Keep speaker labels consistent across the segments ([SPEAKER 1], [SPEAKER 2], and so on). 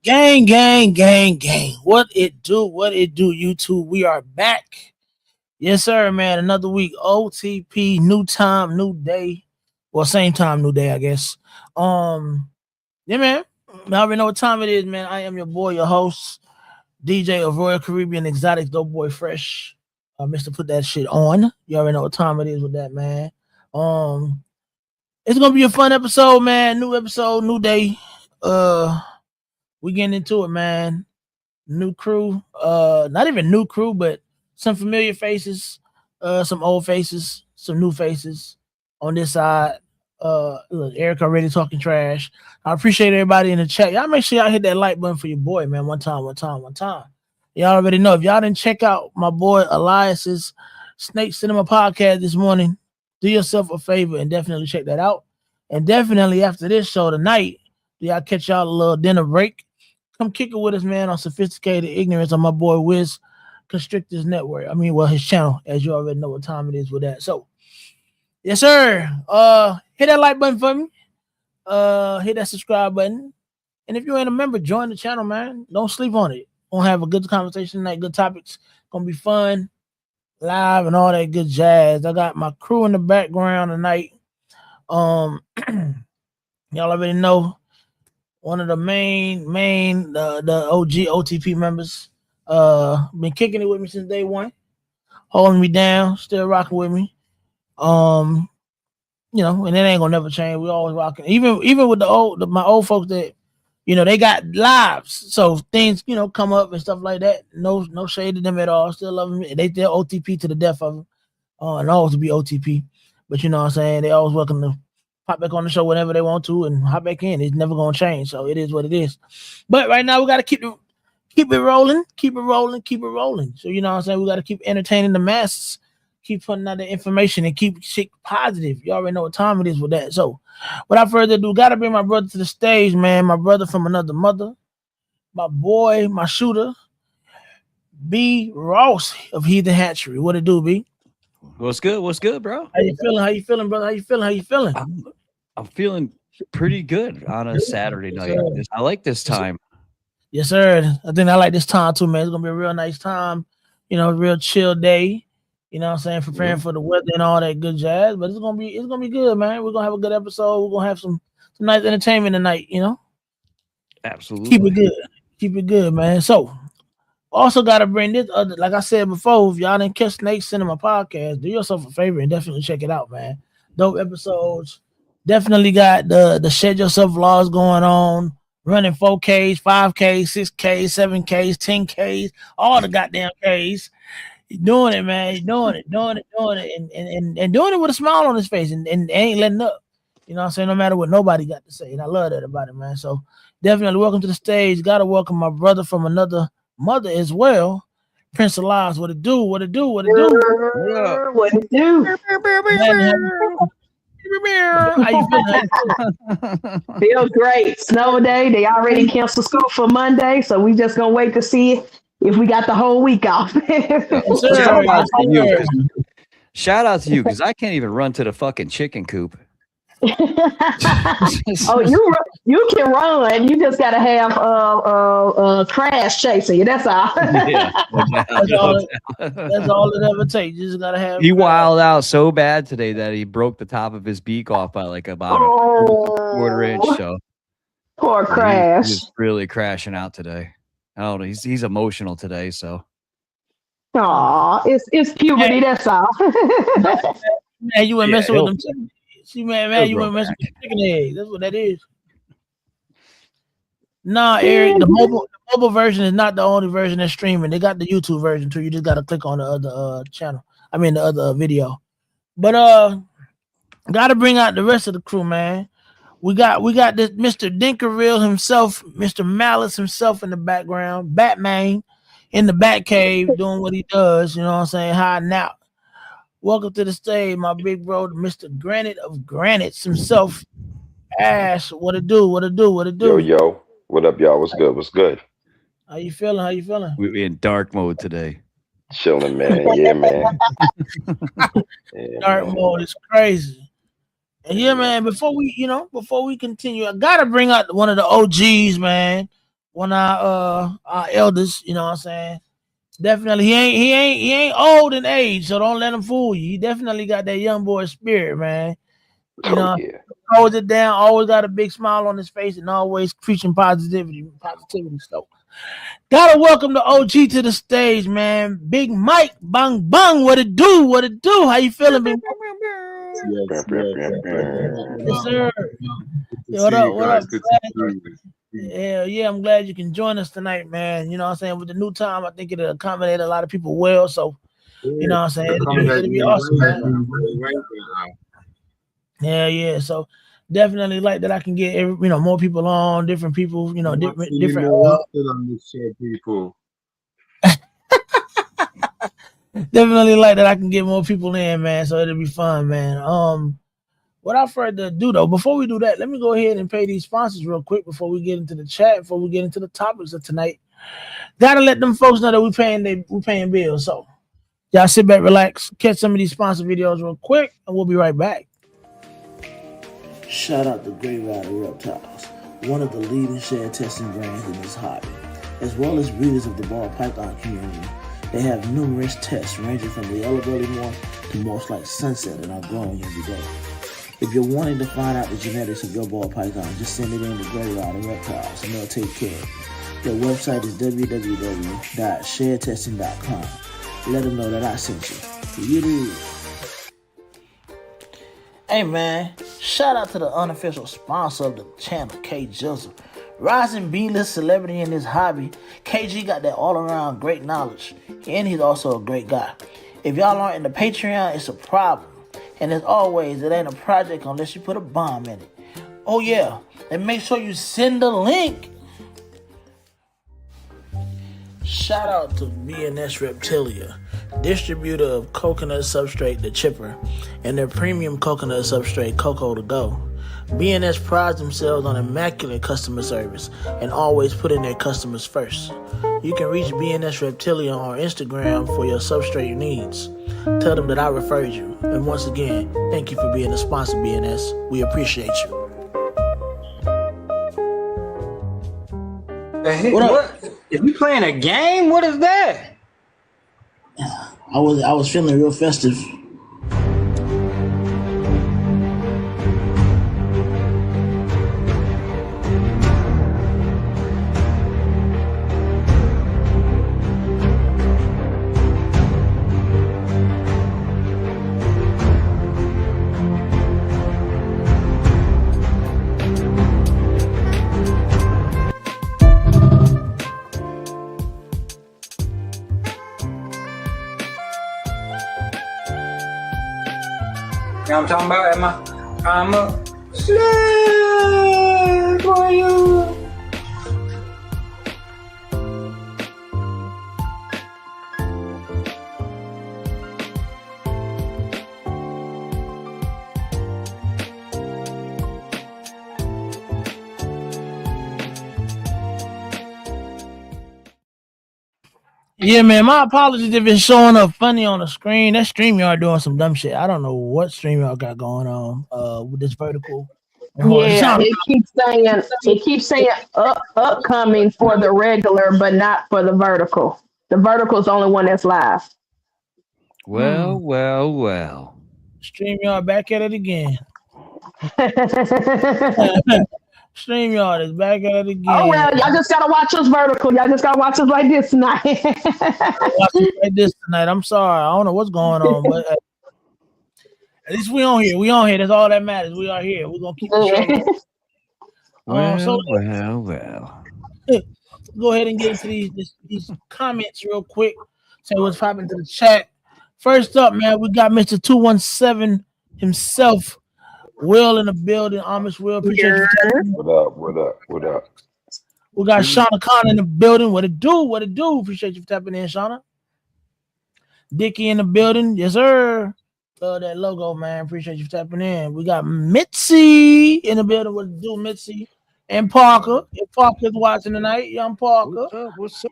[SPEAKER 1] Gang, gang, gang, gang. What it do? What it do, YouTube? We are back. Yes, sir, man. Another week. OTP, new time, new day. Well, same time, new day, I guess. Yeah, man. I already know what time it is, man. I am your boy, your host, DJ of Royal Caribbean Exotics, Dope Boy Fresh. Mr. Put that shit on. You already know what time it is with that, man. It's gonna be a fun episode, man. New episode, new day. We getting into it, man. New crew, not even new crew, but some familiar faces, some old faces, some new faces on this side. Look, Eric already talking trash. I appreciate everybody in the chat. Y'all make sure y'all hit that like button for your boy, man. One time. Y'all already know. If y'all didn't check out my boy Elias's Snake Cinema podcast this morning, do yourself a favor and definitely check that out. And definitely after this show tonight, do y'all catch y'all a little dinner break? Come kick it with us, man, on Sophisticated Ignorance on my boy Wiz Constrictors Network. His channel, as you already know what time it is with that. So, yes, sir. Hit that like button for me. Hit that subscribe button. And if you ain't a member, join the channel, man. Don't sleep on it. Gonna have a good conversation tonight, good topics. Gonna be fun, live, and all that good jazz. I got my crew in the background tonight. Y'all already know. One of the main the OG OTP members, been kicking it with me since day one, holding me down, still rocking with me. And it ain't gonna never change. We always rocking, even with my old folks that, they got lives, so things come up and stuff like that. No shade to them at all. Still love them. They're OTP to the death of them, and always to be OTP. But you know what I'm saying, they always welcome to pop back on the show whenever they want to and hop back in. It's never gonna change. So it is what it is. But right now we gotta keep it rolling. So you know what I'm saying? We gotta keep entertaining the masses, keep putting out the information and keep shit positive. You already know what time it is with that. So without further ado, gotta bring my brother to the stage, man. My brother from another mother, my boy, my shooter, B Ross of Heathen Hatchery. What it do, B?
[SPEAKER 2] What's good, bro?
[SPEAKER 1] How you feeling, brother? How you feeling?
[SPEAKER 2] I'm feeling pretty good on a Saturday night. I like this time.
[SPEAKER 1] Yes, sir. I think I like this time too, man. It's gonna be a real nice time. Real chill day. You know what I'm saying? Preparing for the weather and all that good jazz. But it's gonna be good, man. We're gonna have a good episode. We're gonna have some nice entertainment tonight,
[SPEAKER 2] Absolutely.
[SPEAKER 1] Keep it good, man. So also gotta bring this other, like I said before, if y'all didn't catch Snake Cinema podcast, do yourself a favor and definitely check it out, man. Dope episodes. Definitely got the Shed Yourself vlogs going on, running 4Ks, 5Ks, 6Ks, 7Ks, 10Ks, all the goddamn Ks. He's doing it, man. He's doing it, and doing it with a smile on his face and ain't letting up. You know what I'm saying? No matter what nobody got to say. And I love that about it, man. So definitely welcome to the stage. Gotta welcome my brother from another mother as well. Prince Elias, what it do?
[SPEAKER 3] What it do?
[SPEAKER 1] How you feeling?
[SPEAKER 3] Feel great. Snow day. They already canceled school for Monday, so we just gonna wait to see if we got the whole week off.
[SPEAKER 2] Shout out to you, because I can't even run to the fucking chicken coop.
[SPEAKER 3] Oh, you can run. You just gotta have Crash chasing you. That's all.
[SPEAKER 2] Yeah,
[SPEAKER 1] that's all it ever takes. You just gotta have.
[SPEAKER 2] He wilded out so bad today that he broke the top of his beak off by like about a quarter inch. So
[SPEAKER 3] poor Crash.
[SPEAKER 2] He's really crashing out today. I don't know. He's emotional today. So.
[SPEAKER 3] Aw, it's puberty. That's all.
[SPEAKER 1] Man, you ain't messing with them. See, man, you ain't messing with chicken eggs. That's what that is. Nah, Eric, the mobile version is not the only version that's streaming. They got the YouTube version too. You just gotta click on the other channel. The other video. But gotta bring out the rest of the crew, man. We got this Mr. Dinkerville himself, Mr. Malice himself in the background, Batman in the Batcave doing what he does. You know what I'm saying? Hiding out. Welcome to the stage, my big bro, Mr. Granite of Granites himself. Ash, what it do?
[SPEAKER 4] Yo. What up, y'all? What's good?
[SPEAKER 1] How you feeling?
[SPEAKER 2] We're in dark mode today.
[SPEAKER 4] Chilling, man. Yeah, man.
[SPEAKER 1] Dark mode is crazy. And yeah, man, before we continue, I gotta bring out one of the OGs, man. one of our elders, you know what I'm saying? Definitely, he ain't old in age, so don't let him fool you. He definitely got that young boy spirit, man. You
[SPEAKER 4] Oh
[SPEAKER 1] know,
[SPEAKER 4] yeah.
[SPEAKER 1] holds it down, always got a big smile on his face, and always preaching positivity. So, gotta welcome the OG to the stage, man. Big Mike, bang bang, what it do? What it do? How you feeling, Big Mike? Yes, sir.
[SPEAKER 5] Good to
[SPEAKER 1] What
[SPEAKER 5] see
[SPEAKER 1] up?
[SPEAKER 5] you
[SPEAKER 1] What
[SPEAKER 5] guys.
[SPEAKER 1] up?
[SPEAKER 5] Good to see you.
[SPEAKER 1] Hell yeah, I'm glad you can join us tonight, man. You know what I'm saying? With the new time, I think it'll accommodate a lot of people well. So, you know what I'm saying? It'll be awesome, man. Yeah. So definitely like that I can get more people on, different people, different
[SPEAKER 5] on this show, people.
[SPEAKER 1] definitely like that I can get more people in, man. So it'll be fun, man. Without further ado, though, before we do that, let me go ahead and pay these sponsors real quick before we get into the chat, before we get into the topics of tonight. Gotta let them folks know that we paying bills. So y'all sit back, relax, catch some of these sponsor videos real quick, and we'll be right back. Shout out to Grey Rider Reptiles, one of the leading share testing brands in this hobby, as well as breeders of the ball python community. They have numerous tests ranging from the yellow belly morph to morphs like Sunset and are growing every day. If you're wanting to find out the genetics of your ball python, just send it in to Grey Rider Reptiles and they'll take care of it. Their website is www.sharetesting.com. Let them know that I sent you. Hey man, shout out to the unofficial sponsor of the channel, K Joseph. Rising B-list celebrity in this hobby, KG got that all-around great knowledge, and he's also a great guy. If y'all aren't in the Patreon, it's a problem. And as always, it ain't a project unless you put a bomb in it. Oh yeah, and make sure you send the link. Shout out to BNS Reptilia, distributor of coconut substrate The Chipper and their premium coconut substrate Cocoa to Go. BNS prides themselves on immaculate customer service and always putting their customers first. You can reach BNS Reptilia on Instagram for your substrate needs. Tell them that I referred you. And once again, thank you for being a sponsor, BNS. We appreciate you.
[SPEAKER 6] What? If you playing a game, what is that?
[SPEAKER 1] I was feeling real festive.
[SPEAKER 6] You know what I'm talking about? I'm a slave for you.
[SPEAKER 1] Yeah, man, my apologies if it's showing up funny on the screen. That StreamYard doing some dumb shit. I don't know what StreamYard got going on with this vertical.
[SPEAKER 3] Yeah, it keeps saying upcoming for the regular, but not for the vertical. The vertical is the only one that's live.
[SPEAKER 2] Well.
[SPEAKER 1] StreamYard back at it again. StreamYard is back at it again.
[SPEAKER 3] Oh well, y'all just gotta watch us vertical. Y'all just gotta watch us like this tonight.
[SPEAKER 1] I'm sorry. I don't know what's going on, but at least we on here. We on here. That's all that matters. We are here. We're gonna keep the show.
[SPEAKER 2] Well.
[SPEAKER 1] Go ahead and get into these comments real quick. Say what's popping to the chat. First up, man, we got Mr. 217 himself. Will in the building. Amish Will. Appreciate you.
[SPEAKER 4] What up?
[SPEAKER 1] We got Shauna Khan in the building. What it do? Appreciate you for tapping in, Shauna. Dickie in the building. Yes, sir. Love that logo, man. Appreciate you for tapping in. We got Mitzi in the building. What it do, Mitzi? And Parker. If Parker's watching tonight, young Parker.
[SPEAKER 2] What's up?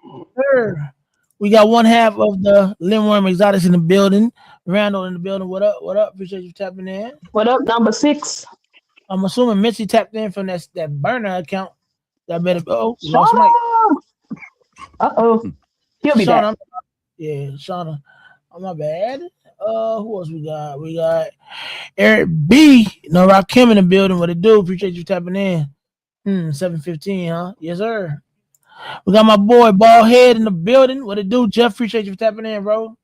[SPEAKER 1] Sir. We got one half of the Limworm Exotics in the building. Randall in the building. What up? Appreciate you tapping in.
[SPEAKER 3] What up, number 6?
[SPEAKER 1] I'm assuming Mitzi tapped in from that burner account. That better lost mic.
[SPEAKER 3] Uh-oh. He'll be back.
[SPEAKER 1] Shauna, yeah, Shauna. Oh, my bad. Who else we got? We got Eric B. No, Rakim in the building. What it do? Appreciate you tapping in. 7:15, huh? Yes, sir. We got my boy Bald Head in the building. What it do, Jeff? Appreciate you for tapping in, bro.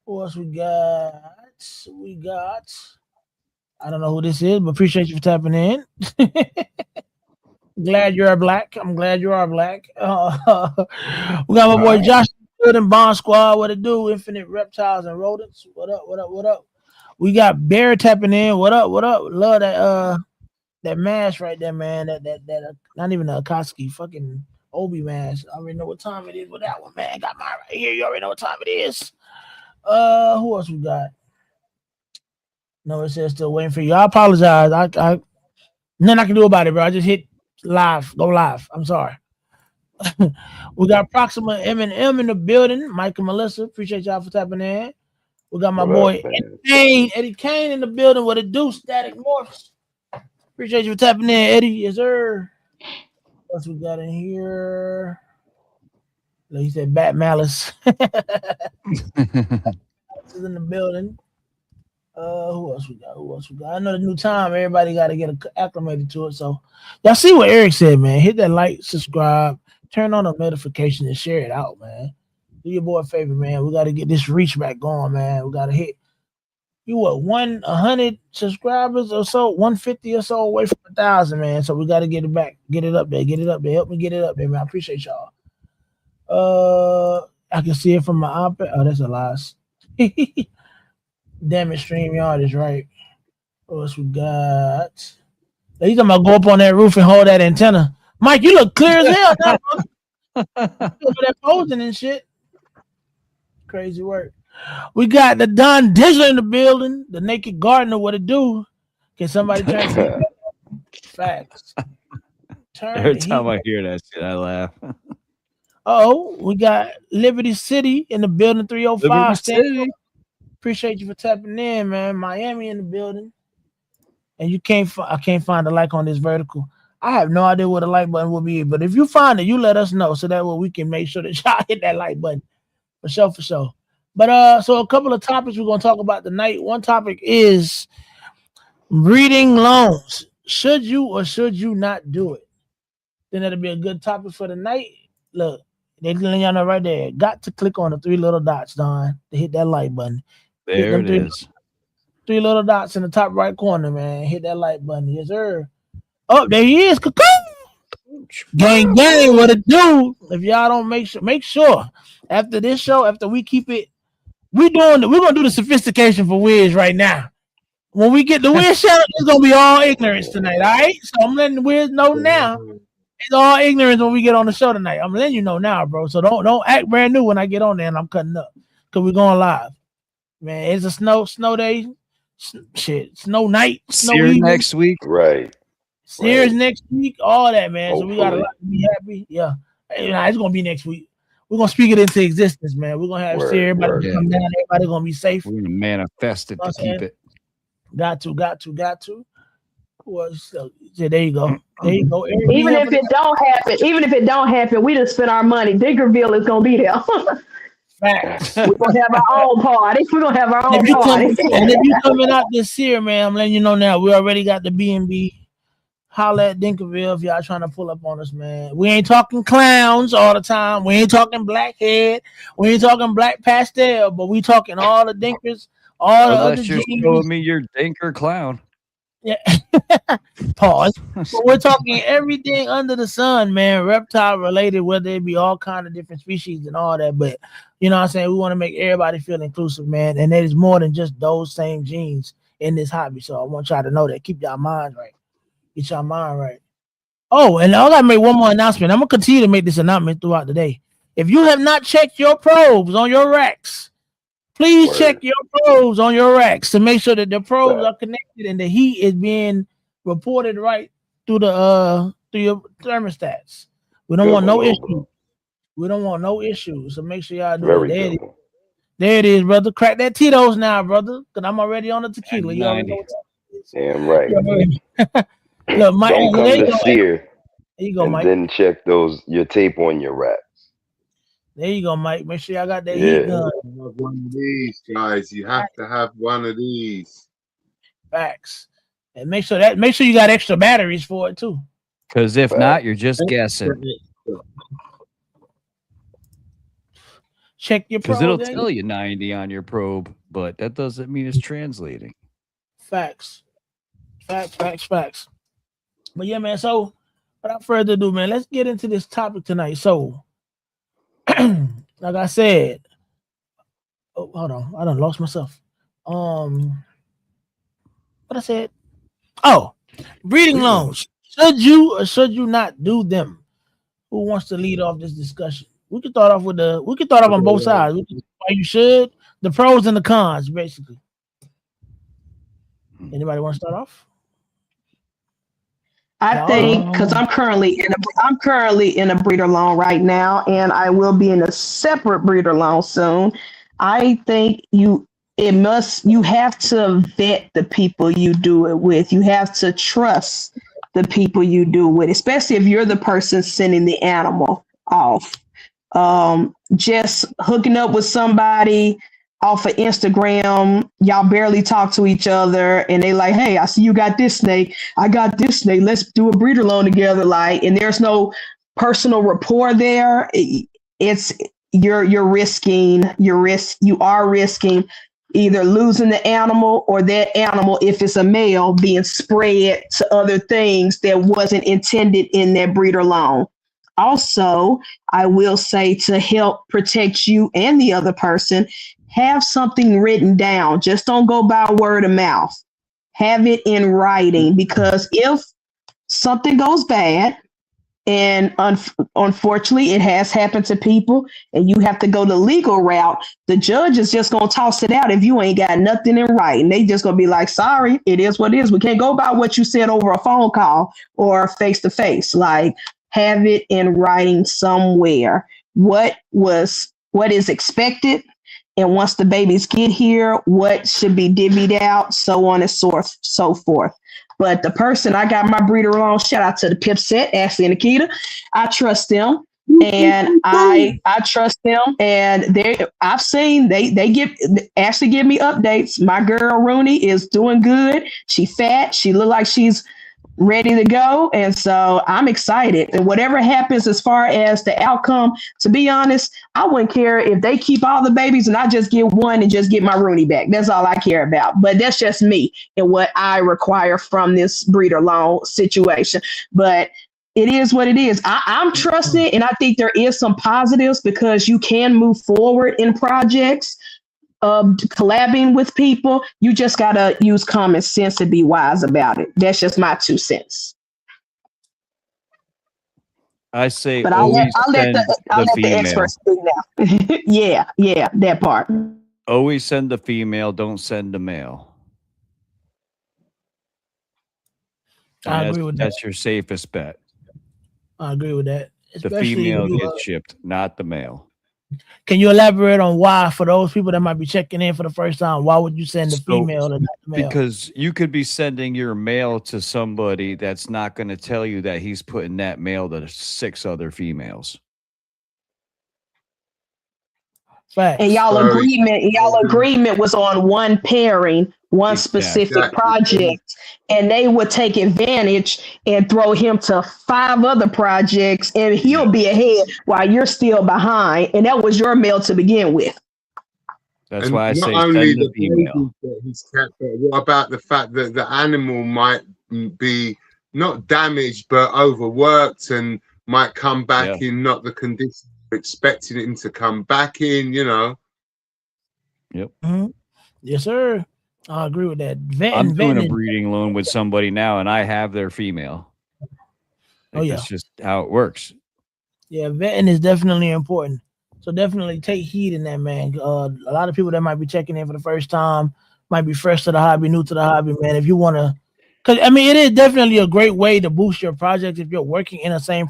[SPEAKER 1] Who else we got? We got. I don't know who this is, but appreciate you for tapping in. Glad you're black. I'm glad you are black. We got my boy Josh Good and Bond Squad. What it do? Infinite Reptiles and Rodents. What up? What up? What up? We got Bear tapping in. What up? What up? Love that mask right there, man. That not even a Akatsuki, fucking Obi mask. I already know what time it is with that one, man. Got mine right here. You already know what time it is. Who else we got? No, it says still waiting for you. I apologize. I nothing I can do about it, bro. I just hit live. Go live. I'm sorry. We got Proxima M&M in the building. Mike and Melissa. Appreciate y'all for tapping in. We got my boy Eddie Kane in the building. What it do? Static Morphs. Appreciate you for tapping in, Eddie. Yes, sir. What else we got in here? Like you said, Bat Malice. This is in the building. Who else we got? Who else we got? I know the new time. Everybody got to get acclimated to it. So y'all see what Eric said, man. Hit that like, subscribe, turn on the notification, and share it out, man. Do your boy a favor, man. We got to get this reach back going, man. We got to hit. You what? 100 subscribers or so, 150 or so away from 1,000, man. So we got to get it back, get it up there, get it up there. Help me get it up there, man. I appreciate y'all. I can see it from my iPad. Oh, that's a loss. Damn it, StreamYard is right. What else we got? You talking about go up on that roof and hold that antenna? Mike, you look clear as hell now, bro. Over that posing and shit. Crazy work. We got the Don Dizzler in the building. The Naked Gardener. What it do? Can somebody turn the facts?
[SPEAKER 2] Every time I hear that shit, I laugh.
[SPEAKER 1] Oh, we got Liberty City in the building. 305. City. Appreciate you for tapping in, man. Miami in the building. And I can't find a like on this vertical. I have no idea what a like button will be, but if you find it, you let us know so that way we can make sure that y'all hit that like button. For sure. But so a couple of topics we're gonna talk about tonight. One topic is reading loans. Should you or should you not do it? Then that'll be a good topic for tonight. Look, they're letting y'all know right there. Got to click on the three little dots, Don, to hit that like button.
[SPEAKER 2] There it is.
[SPEAKER 1] Three little dots in the top right corner, man. Hit that like button. Yes, sir. Oh, there he is. Gang, what it do? If y'all don't make sure after this show, after we keep it, we're gonna do the sophistication for Wiz right now. When we get the Wiz show, it's gonna be all ignorance tonight, all right? So I'm letting Wiz know now. It's all ignorance when we get on the show tonight. I'm letting you know now, bro. So don't act brand new when I get on there and I'm cutting up. Cause we're going live. Man, it's a snow day. Snow night. Snow evening.
[SPEAKER 2] Next week.
[SPEAKER 4] Right.
[SPEAKER 1] Series next week, all that, man.
[SPEAKER 4] Hopefully.
[SPEAKER 1] So we got a lot to be happy. Yeah. It's gonna be next week. We're gonna speak it into existence, man. We're gonna have everybody come down, everybody gonna be safe.
[SPEAKER 2] We're gonna manifest it to keep it.
[SPEAKER 1] Got to. Well, so, there you go.
[SPEAKER 3] Even if it don't happen, we just spent our money. Dinkerville is gonna be there.
[SPEAKER 1] Facts.
[SPEAKER 3] We're gonna have our own party.
[SPEAKER 1] And if you coming out this year, man, I'm letting you know now. We already got the B&B. Holla at Dinkerville if y'all trying to pull up on us, man. We ain't talking clowns all the time. We ain't talking blackhead. We ain't talking black pastel, but we talking all the dinkers, all the other
[SPEAKER 2] you're showing me your dinker clown.
[SPEAKER 1] Yeah. Pause. But we're talking everything under the sun, man. Reptile related, whether it be all kind of different species and all that. But you know what I'm saying? We want to make everybody feel inclusive, man. And there's more than just those same genes in this hobby. So I want y'all to know that. Keep y'all minds right. Get your mind right. Oh, and I gotta make one more announcement. I'm gonna continue to make this announcement throughout the day. If you have not checked your probes on your racks, please check your probes on your racks to make sure that the probes are connected and the heat is being reported right through the through your thermostats. We don't want no issues. We don't want no issues. So make sure y'all do it. There it is, brother. Crack that Tito's now, brother. Cause I'm already on the tequila. You already know what that is.
[SPEAKER 4] Damn right.
[SPEAKER 1] Look, Mike,
[SPEAKER 4] don't come to Sear
[SPEAKER 1] there you go,
[SPEAKER 4] and
[SPEAKER 1] Mike.
[SPEAKER 4] then check your tape on your racks.
[SPEAKER 1] There you go, Mike. Make sure y'all got that
[SPEAKER 2] Yeah.
[SPEAKER 1] heat gun.
[SPEAKER 5] You have one of these, guys. You have to have one of these.
[SPEAKER 1] Facts. And make sure you got extra batteries for it too.
[SPEAKER 2] Because if not, you're just guessing.
[SPEAKER 1] Check your
[SPEAKER 2] Because
[SPEAKER 1] probe.
[SPEAKER 2] it'll tell you 90 on your probe, but that doesn't mean it's translating.
[SPEAKER 1] Facts. Facts. But yeah, man. So without further ado, man, let's get into this topic tonight. So, like I said, oh, hold on, I done lost myself. What I said? Oh, breeding loans. Should you or should you not do them? Who wants to lead off this discussion? We can start off on both sides. Why you should, the pros and the cons, basically. Anybody want to start off?
[SPEAKER 3] I think because I'm currently in a breeder loan right now, and I will be in a separate breeder loan soon. I think you have to vet the people you do it with. You have to trust the people you do it with, especially if you're the person sending the animal off. Just hooking up with somebody off of Instagram, y'all barely talk to each other, and they like, hey, I see you got this snake, I got this snake, let's do a breeder loan together. Like, and there's no personal rapport there. It's you are risking either losing the animal or that animal, if it's a male, being spread to other things that wasn't intended in that breeder loan. Also, I will say, to help protect you and the other person, have something written down. Just don't go by word of mouth. Have it in writing, because if something goes bad, and unfortunately it has happened to people, and you have to go the legal route, the judge is just going to toss it out if you ain't got nothing in writing. They just going to be like, sorry, it is what it is. We can't go by what you said over a phone call or face to face. Like, have it in writing somewhere. What is expected, and once the babies get here, what should be divvied out, so on and so forth. But the person I got my breeder loan, shout out to the Pip Set, Ashley and Nikita. I trust them, and I trust them, and I've seen they Ashley give me updates. My girl Rooney is doing good. She fat. She look like she's ready to go, and so I'm excited. And whatever happens as far as the outcome, to be honest, I wouldn't care if they keep all the babies and I just get one and just get my Rooney back. That's all I care about. But that's just me and what I require from this breeder loan situation. But it is what it is. I'm trusted, and I think there is some positives, because you can move forward in projects, collabing with people. You just gotta use common sense and be wise about it. That's just my 2 cents.
[SPEAKER 2] I say,
[SPEAKER 3] but
[SPEAKER 2] always
[SPEAKER 3] I'll let the
[SPEAKER 2] female.
[SPEAKER 3] experts speak now. yeah, that part.
[SPEAKER 2] Always send the female. Don't send the male.
[SPEAKER 1] I agree with that.
[SPEAKER 2] That's your safest bet.
[SPEAKER 1] I agree with that.
[SPEAKER 2] The female gets shipped, not the male.
[SPEAKER 1] Can you elaborate on why, for those people that might be checking in for the first time, why would you send the female and not the male?
[SPEAKER 2] Because you could be sending your male to somebody that's not going to tell you that he's putting that male to 6 other females.
[SPEAKER 1] Facts.
[SPEAKER 3] And y'all agreement was on one pairing, one specific project, and they would take advantage and throw him to 5 other projects, and he'll be ahead while you're still behind. And that was your male to begin with.
[SPEAKER 2] That's
[SPEAKER 5] and
[SPEAKER 2] why I say
[SPEAKER 5] not only
[SPEAKER 2] send the female.
[SPEAKER 5] That he's kept, but what about the fact that the animal might be not damaged but overworked and might come back in not the condition expecting him to come back in, you know?
[SPEAKER 2] Yep.
[SPEAKER 1] Mm-hmm. Yes, sir. I agree with that.
[SPEAKER 2] I'm doing a breeding loan with somebody now, and I have their female. That's just how it works.
[SPEAKER 1] Yeah, vetting is definitely important. So definitely take heed in that, man. A lot of people that might be checking in for the first time, might be fresh to the hobby, new to the hobby, man. If you want to, because I mean, it is definitely a great way to boost your project if you're working in a same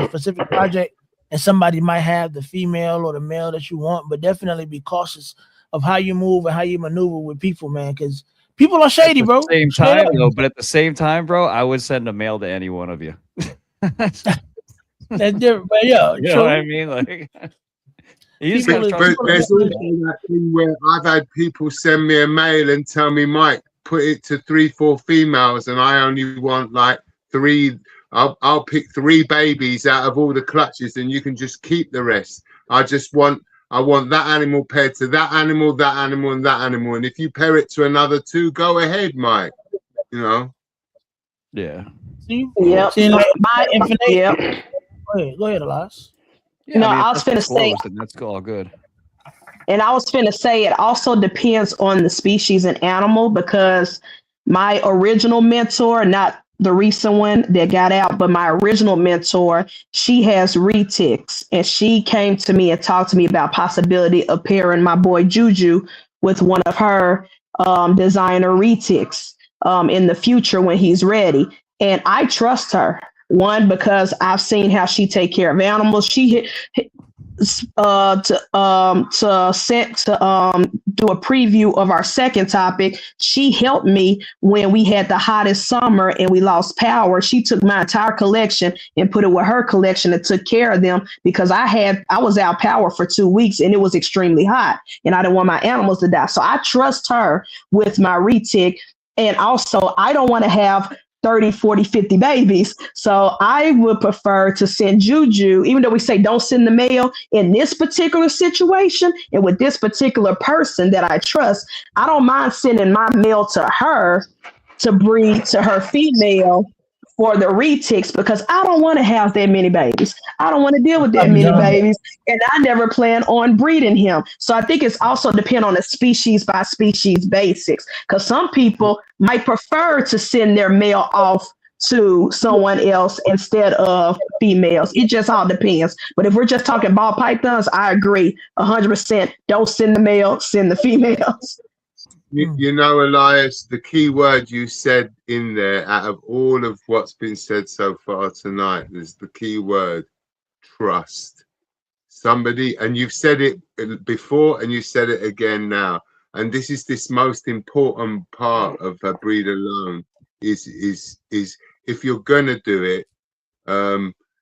[SPEAKER 1] specific project, and somebody might have the female or the male that you want. But definitely be cautious of how you move and how you maneuver with people, man, because people are shady, bro.
[SPEAKER 2] Same time, though, but at the same time, bro, I would send a male to any one of you.
[SPEAKER 1] That's different, but yeah,
[SPEAKER 2] you know what I mean? Like, You just
[SPEAKER 1] People
[SPEAKER 2] gotta
[SPEAKER 1] are-
[SPEAKER 2] trust
[SPEAKER 5] But
[SPEAKER 2] the
[SPEAKER 5] there's
[SPEAKER 2] person,
[SPEAKER 5] also
[SPEAKER 2] man.
[SPEAKER 5] that thing where I've had people send me a mail and tell me, Mike, put it to 3-4 females, and I only want like 3. I'll pick 3 babies out of all the clutches, and you can just keep the rest. I want that animal paired to that animal, and that animal. And if you pair it to another 2, go ahead, Mike. You know.
[SPEAKER 2] Yeah.
[SPEAKER 1] See,
[SPEAKER 3] Yep.
[SPEAKER 1] see, like infinite.
[SPEAKER 3] Yep.
[SPEAKER 1] Go ahead, Elias.
[SPEAKER 2] Yeah,
[SPEAKER 3] No,
[SPEAKER 2] I mean, if
[SPEAKER 3] I was
[SPEAKER 2] that's
[SPEAKER 3] finna say,
[SPEAKER 2] disclosed, then that's all good.
[SPEAKER 3] and I was finna say it also depends on the species and animal, because my original mentor, not the recent one that got out, but my original mentor, she has retics, and she came to me and talked to me about possibility of pairing my boy Juju with one of her designer retics in the future when he's ready. And I trust her. One, because I've seen how she take care of animals. She do a preview of our second topic. She helped me when we had the hottest summer and we lost power. She took my entire collection and put it with her collection and took care of them, because I was out power for 2 weeks and it was extremely hot and I didn't want my animals to die. So I trust her with my retic. And also, I don't want to have 30, 40, 50 babies. So I would prefer to send Juju, even though we say don't send the male, in this particular situation and with this particular person that I trust, I don't mind sending my male to her to breed to her female for the retics, because I don't want to have that many babies. I don't want to deal with that
[SPEAKER 1] I'm
[SPEAKER 3] many
[SPEAKER 1] done.
[SPEAKER 3] babies, and I never plan on breeding him. So I think it's also depend on a species by species basics, because some people might prefer to send their male off to someone else instead of females. It just all depends. But if we're just talking ball pythons, I agree 100%. Don't send the male, send the females.
[SPEAKER 5] You know, Elias, the key word you said in there, out of all of what's been said so far tonight, is the key word: trust. Somebody, and you've said it before and you said it again now, and this most important part of a breeder loan is if you're gonna do it.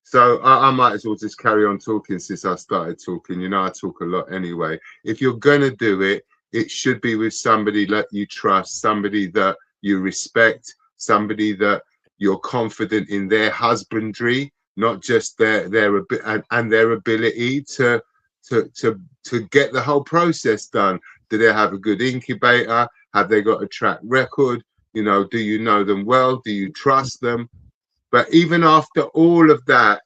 [SPEAKER 5] So I might as well just carry on talking since I started talking. You know, I talk a lot anyway. If you're gonna do it, it should be with somebody that you trust, somebody that you respect, somebody that you're confident in their husbandry, not just their ability to get the whole process done. Do they have a good incubator? Have they got a track record? You know, do you know them well? Do you trust them? But even after all of that,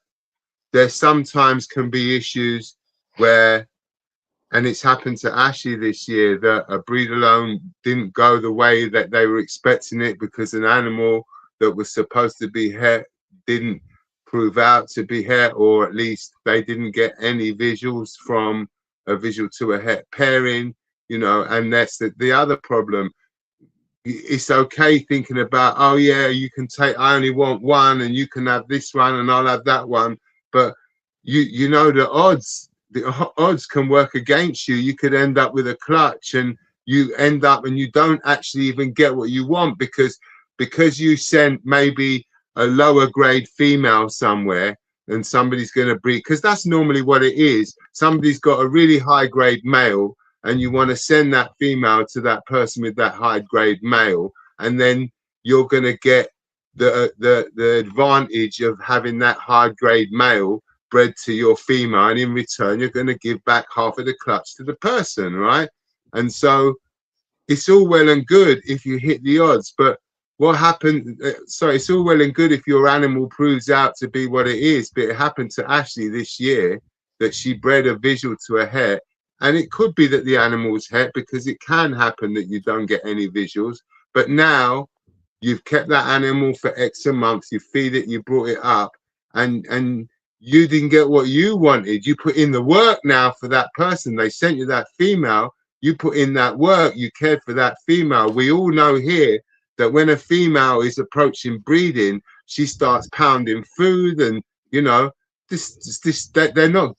[SPEAKER 5] there sometimes can be issues where, and it's happened to Ashley this year, that a breeder loan didn't go the way that they were expecting it, because an animal that was supposed to be het didn't prove out to be het, or at least they didn't get any visuals from a visual to a het pairing, you know. And that's the other problem. It's okay thinking about, oh yeah, you can take, I only want one, and you can have this one and I'll have that one, but you know the odds can work against you. You could end up with a clutch, and you end up and you don't actually even get what you want, because you sent maybe a lower grade female somewhere, and somebody's going to breed, because that's normally what it is. Somebody's got a really high grade male, and you want to send that female to that person with that high grade male, and then you're going to get the advantage of having that high grade male bred to your female, and in return you're going to give back half of the clutch to the person, right? And so it's all well and good if you hit the odds, but what happened, it's all well and good if your animal proves out to be what it is. But it happened to Ashley this year that she bred a visual to a het, and it could be that the animal's het, because it can happen that you don't get any visuals. But now you've kept that animal for X a months, you feed it, you brought it up, and you didn't get what you wanted. You put in the work now for that person. They sent you that female. You put in that work. You cared for that female. We all know here that when a female is approaching breeding, she starts pounding food, and you know, they're not.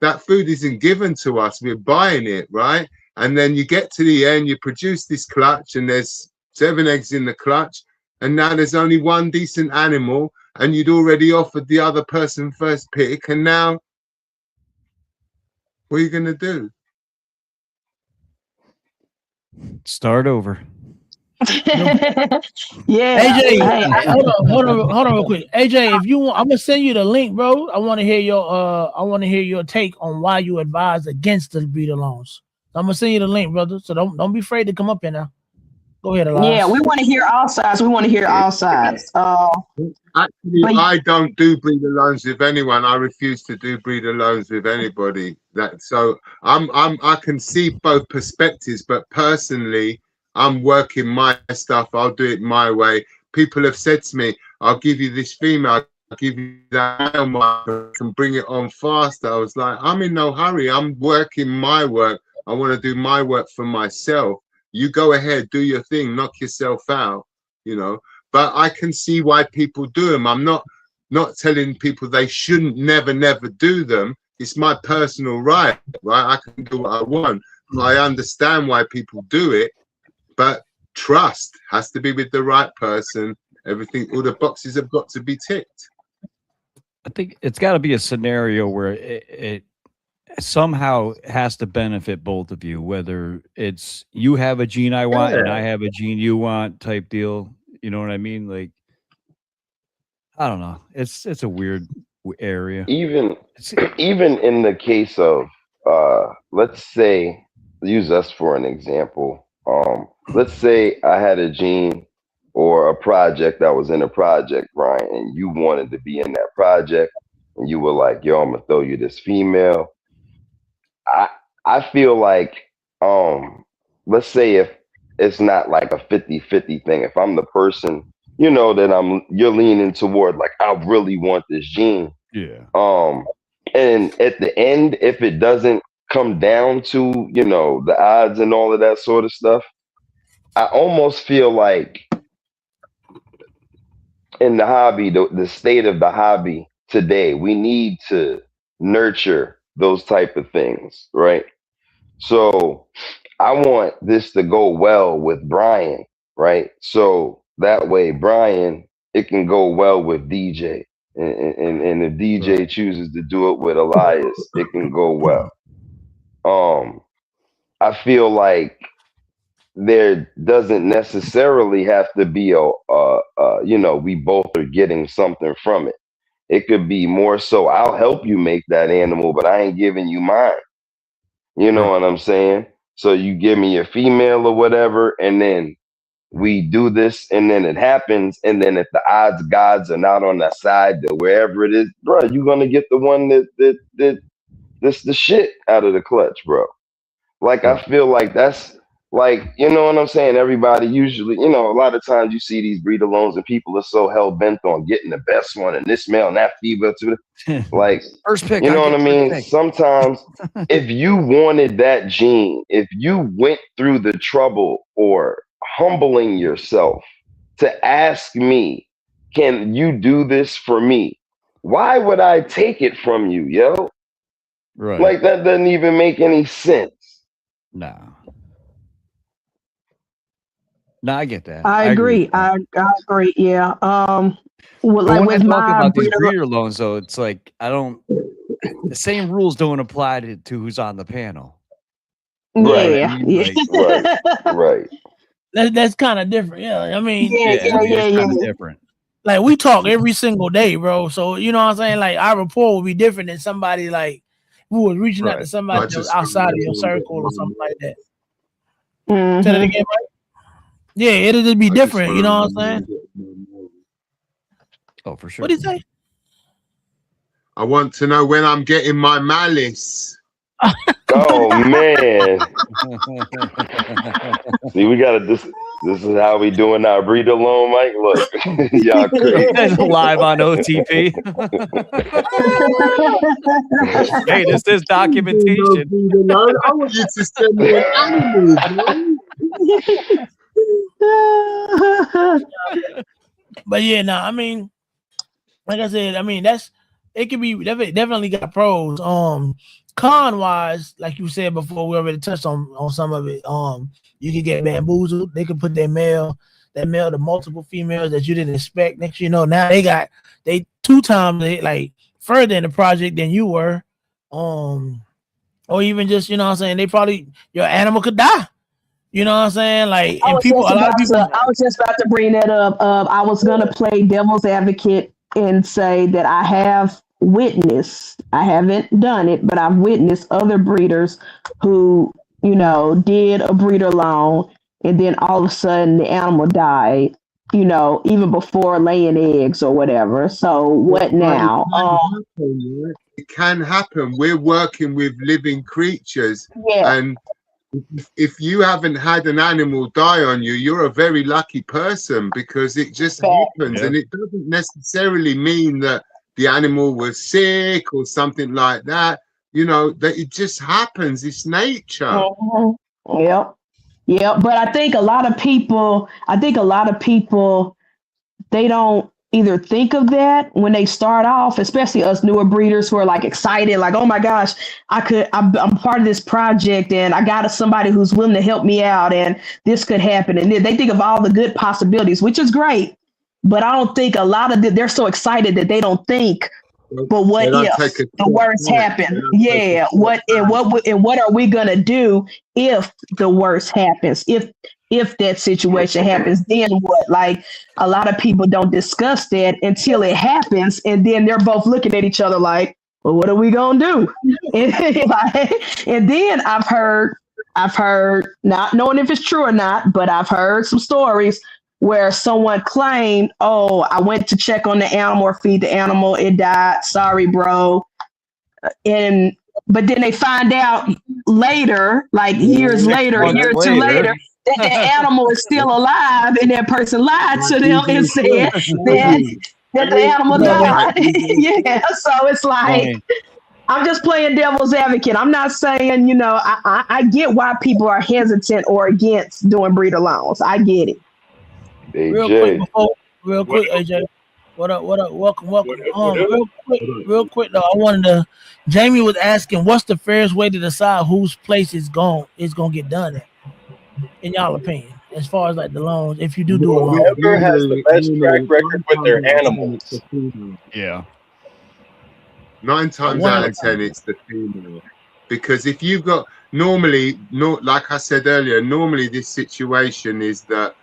[SPEAKER 5] That food isn't given to us. We're buying it, right? And then you get to the end. You produce this clutch, and there's 7 eggs in the clutch, and now there's only one decent animal. And you'd already offered the other person first pick, and now What are you gonna do?
[SPEAKER 2] Start over.
[SPEAKER 3] Yeah.
[SPEAKER 1] AJ,
[SPEAKER 3] Hey,
[SPEAKER 1] hold on real quick. AJ, if you want, I'm gonna send you the link, bro. I want to hear your take on why you advise against the breeder loans. I'm gonna send you the link, brother. So don't be afraid to come up here now. Go ahead, Elias.
[SPEAKER 3] yeah, we want to hear all sides. We want to hear all sides.
[SPEAKER 5] Actually,
[SPEAKER 3] But-
[SPEAKER 5] I don't do breeder loans with anyone. I refuse to do breeder loans with anybody. So I can see both perspectives, but personally, I'm working my stuff. I'll do it my way. People have said to me, "I'll give you this female. I'll give you that male marker and bring it on faster." I was like, "I'm in no hurry. I'm working my work. I want to do my work for myself. You go ahead, do your thing, knock yourself out, you know." But I can see why people do them. I'm not telling people they shouldn't never do them. It's my personal right? I can do what I want. I understand why people do it, but trust has to be with the right person. Everything, all the boxes have got to be ticked.
[SPEAKER 2] I think it's got to be a scenario where it somehow has to benefit both of you, whether it's you have a gene I want and I have a gene you want type deal. You know what I mean? Like, I don't know. It's a weird area.
[SPEAKER 7] Even in the case of let's say, use us for an example. Let's say I had a gene or a project that was in a project, Brian, and you wanted to be in that project, and you were like, "Yo, I'm gonna throw you this female." I feel like let's say if it's not like a 50-50 thing, if I'm the person, you know, that you're leaning toward, like, I really want this gene.
[SPEAKER 2] Yeah.
[SPEAKER 7] And at the end, if it doesn't come down to, you know, the odds and all of that sort of stuff, I almost feel like in the hobby, the state of the hobby today, we need to nurture those type of things, right? So I want this to go well with Brian, right? So that way, Brian, it can go well with DJ. And if DJ chooses to do it with Elias, it can go well. I feel like there doesn't necessarily have to be you know, we both are getting something from it. It could be more so, I'll help you make that animal, but I ain't giving you mine. You know what I'm saying? So you give me a female or whatever, and then we do this, and then it happens, and then if the odds gods are not on that side, to wherever it is, bro, you're gonna get the one that's the shit out of the clutch, bro. Like, I feel like that's like, you know what I'm saying? Everybody usually, you know, a lot of times you see these breeder loans and people are so hell bent on getting the best one and this male and that female too. Like,
[SPEAKER 2] First pick,
[SPEAKER 7] you know what I mean? Sometimes if you wanted that gene, if you went through the trouble or humbling yourself to ask me, can you do this for me? Why would I take it from you, yo?
[SPEAKER 2] Right.
[SPEAKER 7] Like, that doesn't even make any sense.
[SPEAKER 2] No. No, I get that.
[SPEAKER 3] I agree. I agree. Yeah.
[SPEAKER 2] But
[SPEAKER 3] Like
[SPEAKER 2] when
[SPEAKER 3] with
[SPEAKER 2] I'm talking
[SPEAKER 3] my
[SPEAKER 2] about these
[SPEAKER 3] breeder,
[SPEAKER 2] breeder loans, though, it's like the same rules don't apply to who's on the panel.
[SPEAKER 7] Right.
[SPEAKER 3] yeah,
[SPEAKER 2] I mean?
[SPEAKER 3] yeah.
[SPEAKER 7] Right.
[SPEAKER 1] That's kind of different. Yeah, I mean,
[SPEAKER 2] It's kind of different.
[SPEAKER 1] like we talk every single day, bro. So you know what I'm saying? Like our rapport will be different than somebody like who was reaching out to somebody that was outside of your circle or something like that.
[SPEAKER 3] Mhm.
[SPEAKER 1] Say that again, Mike? Yeah, it'll just be different. You know what I'm saying?
[SPEAKER 2] Oh, for sure.
[SPEAKER 1] What did he say?
[SPEAKER 5] I want to know when I'm getting my malice.
[SPEAKER 7] Oh man. See, we gotta this is how we doing our breeder loan, Mike. Look, y'all crazy.
[SPEAKER 2] Live on OTP. Hey, this is documentation.
[SPEAKER 5] I want you to send me an animal, bro.
[SPEAKER 1] But yeah, no, I mean, like I said, I mean it could be definitely got pros. Con wise, like you said before, we already touched on some of it. You could get bamboozled. They could put that male to multiple females that you didn't expect. Next, you know, now they 2 times like further in the project than you were. or even just, you know what I'm saying, they probably, your animal could die. You know what I'm saying? Like,
[SPEAKER 3] I
[SPEAKER 1] and
[SPEAKER 3] was
[SPEAKER 1] people,
[SPEAKER 3] just
[SPEAKER 1] a lot of
[SPEAKER 3] about
[SPEAKER 1] people,
[SPEAKER 3] to. I was just about to bring that up. I was gonna play devil's advocate and say that I have witnessed. I haven't done it, but I've witnessed other breeders who, did a breeder loan, and then all of a sudden the animal died. Even before laying eggs or whatever. So what
[SPEAKER 5] But
[SPEAKER 3] now?
[SPEAKER 5] it can happen. We're working with living creatures,
[SPEAKER 3] Yeah.
[SPEAKER 5] and if you haven't had an animal die on you, you're a very lucky person, because it just happens.
[SPEAKER 2] Yeah.
[SPEAKER 5] And it doesn't necessarily mean that the animal was sick or something like that. That it just happens. It's nature.
[SPEAKER 3] Mm-hmm. Yep. Yep. But I think a lot of people, they don't either think of that when they start off, especially us newer breeders who are like excited, like, oh my gosh, I'm part of this project and I got somebody who's willing to help me out and this could happen. And they think of all the good possibilities, which is great. But I don't think a lot of they're so excited that they don't think, but what if the worst happens? Yeah. What are we gonna do if the worst happens? If that situation happens, then what? Like, a lot of people don't discuss that until it happens, and then they're both looking at each other like, well, what are we gonna do? And then I've heard, not knowing if it's true or not, but I've heard some stories where someone claimed, oh, I went to check on the animal or feed the animal, it died. Sorry, bro. But then they find out later, like years later, a year or two later, that the animal is still alive, and that person lied to them and said that the animal died. Yeah, so it's like, I'm just playing devil's advocate. I'm not saying, I get why people are hesitant or against doing breeder loans. I get it.
[SPEAKER 1] Real quick, AJ. What up? Welcome. Real quick though, I wanted to. Jamie was asking, what's the fairest way to decide whose place is gonna get done at, in y'all opinion, as far as like the loans, if you do a loan?
[SPEAKER 8] Whoever has the best track record with their animals.
[SPEAKER 2] Yeah.
[SPEAKER 5] 9 times out of 10, it's the female. Because if you've got like I said earlier, normally this situation is that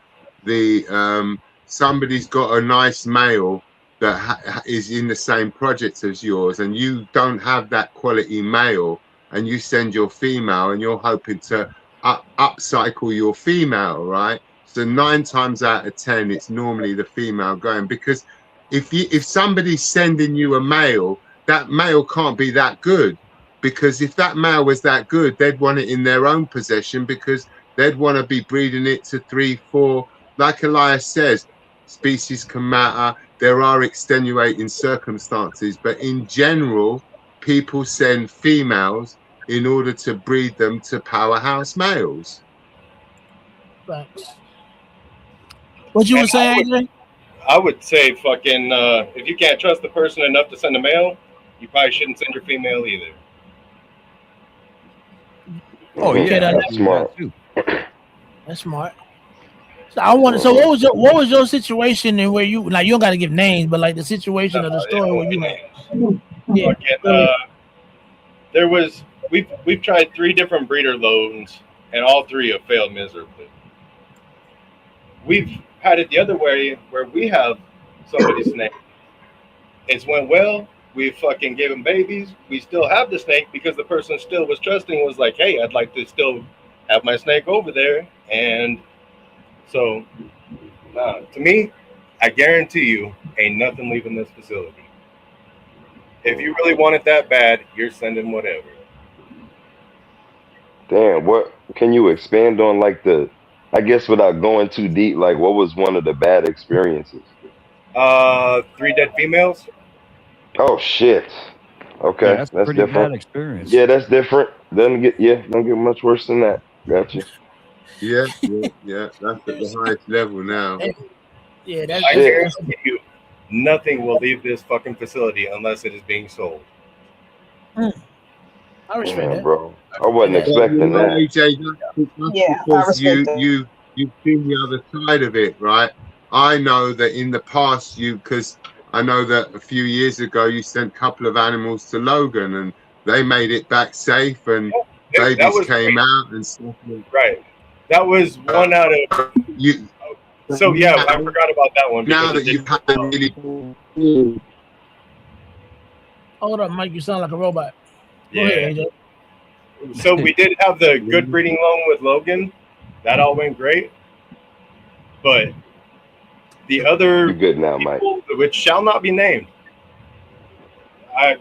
[SPEAKER 5] somebody's got a nice male that is in the same project as yours, and you don't have that quality male, and you send your female, and you're hoping to upcycle your female, right? So 9 times out of 10, it's normally the female going, because if somebody's sending you a male, that male can't be that good, because if that male was that good, they'd want it in their own possession, because they'd want to be breeding it to 3, 4. Like Elias says, species can matter. There are extenuating circumstances, but in general, people send females in order to breed them to powerhouse males.
[SPEAKER 1] Thanks. What you were saying, AJ?
[SPEAKER 8] I would say fucking, if you can't trust the person enough to send a male, you probably shouldn't send your female either.
[SPEAKER 2] Oh yeah,
[SPEAKER 7] that's smart.
[SPEAKER 1] That's smart. So what was your situation, and where you, like, you don't got to give names, but like the situation of the story where you
[SPEAKER 8] we've tried 3 different breeder loans, and all 3 have failed miserably. We've had it the other way, where we have somebody's snake. It's went well. We fucking gave them babies. We still have the snake because the person still was trusting, was like, hey, I'd like to still have my snake over there. And so, to me, I guarantee you, ain't nothing leaving this facility. If you really want it that bad, you're sending whatever.
[SPEAKER 7] Damn, what can you expand on, like, I guess without going too deep, like, what was one of the bad experiences?
[SPEAKER 8] 3 dead females.
[SPEAKER 7] Oh shit. Okay,
[SPEAKER 2] yeah, that's pretty
[SPEAKER 7] different.
[SPEAKER 2] bad experience.
[SPEAKER 7] Yeah, that's different. Don't get much worse than that. Gotcha.
[SPEAKER 5] Yeah. That's at the highest level now.
[SPEAKER 1] Yeah,
[SPEAKER 8] I guarantee you, nothing will leave this fucking facility unless it is being sold.
[SPEAKER 1] I respect that,
[SPEAKER 7] bro. I wasn't expecting that.
[SPEAKER 5] AJ, because you've seen the other side of it, right? I know that in the past, because I know that a few years ago you sent a couple of animals to Logan, and they made it back safe, and babies came out and stuff.
[SPEAKER 8] Right. That was one out of
[SPEAKER 5] you.
[SPEAKER 8] So yeah, I forgot about that one.
[SPEAKER 5] Now that you've had a really
[SPEAKER 1] Hold up, Mike. You sound like a robot. Go
[SPEAKER 8] yeah.
[SPEAKER 1] ahead, AJ.
[SPEAKER 8] So we did have the good breeding loan with Logan. That all went great. But the other
[SPEAKER 7] You're good now, Mike.
[SPEAKER 8] people, which shall not be named, I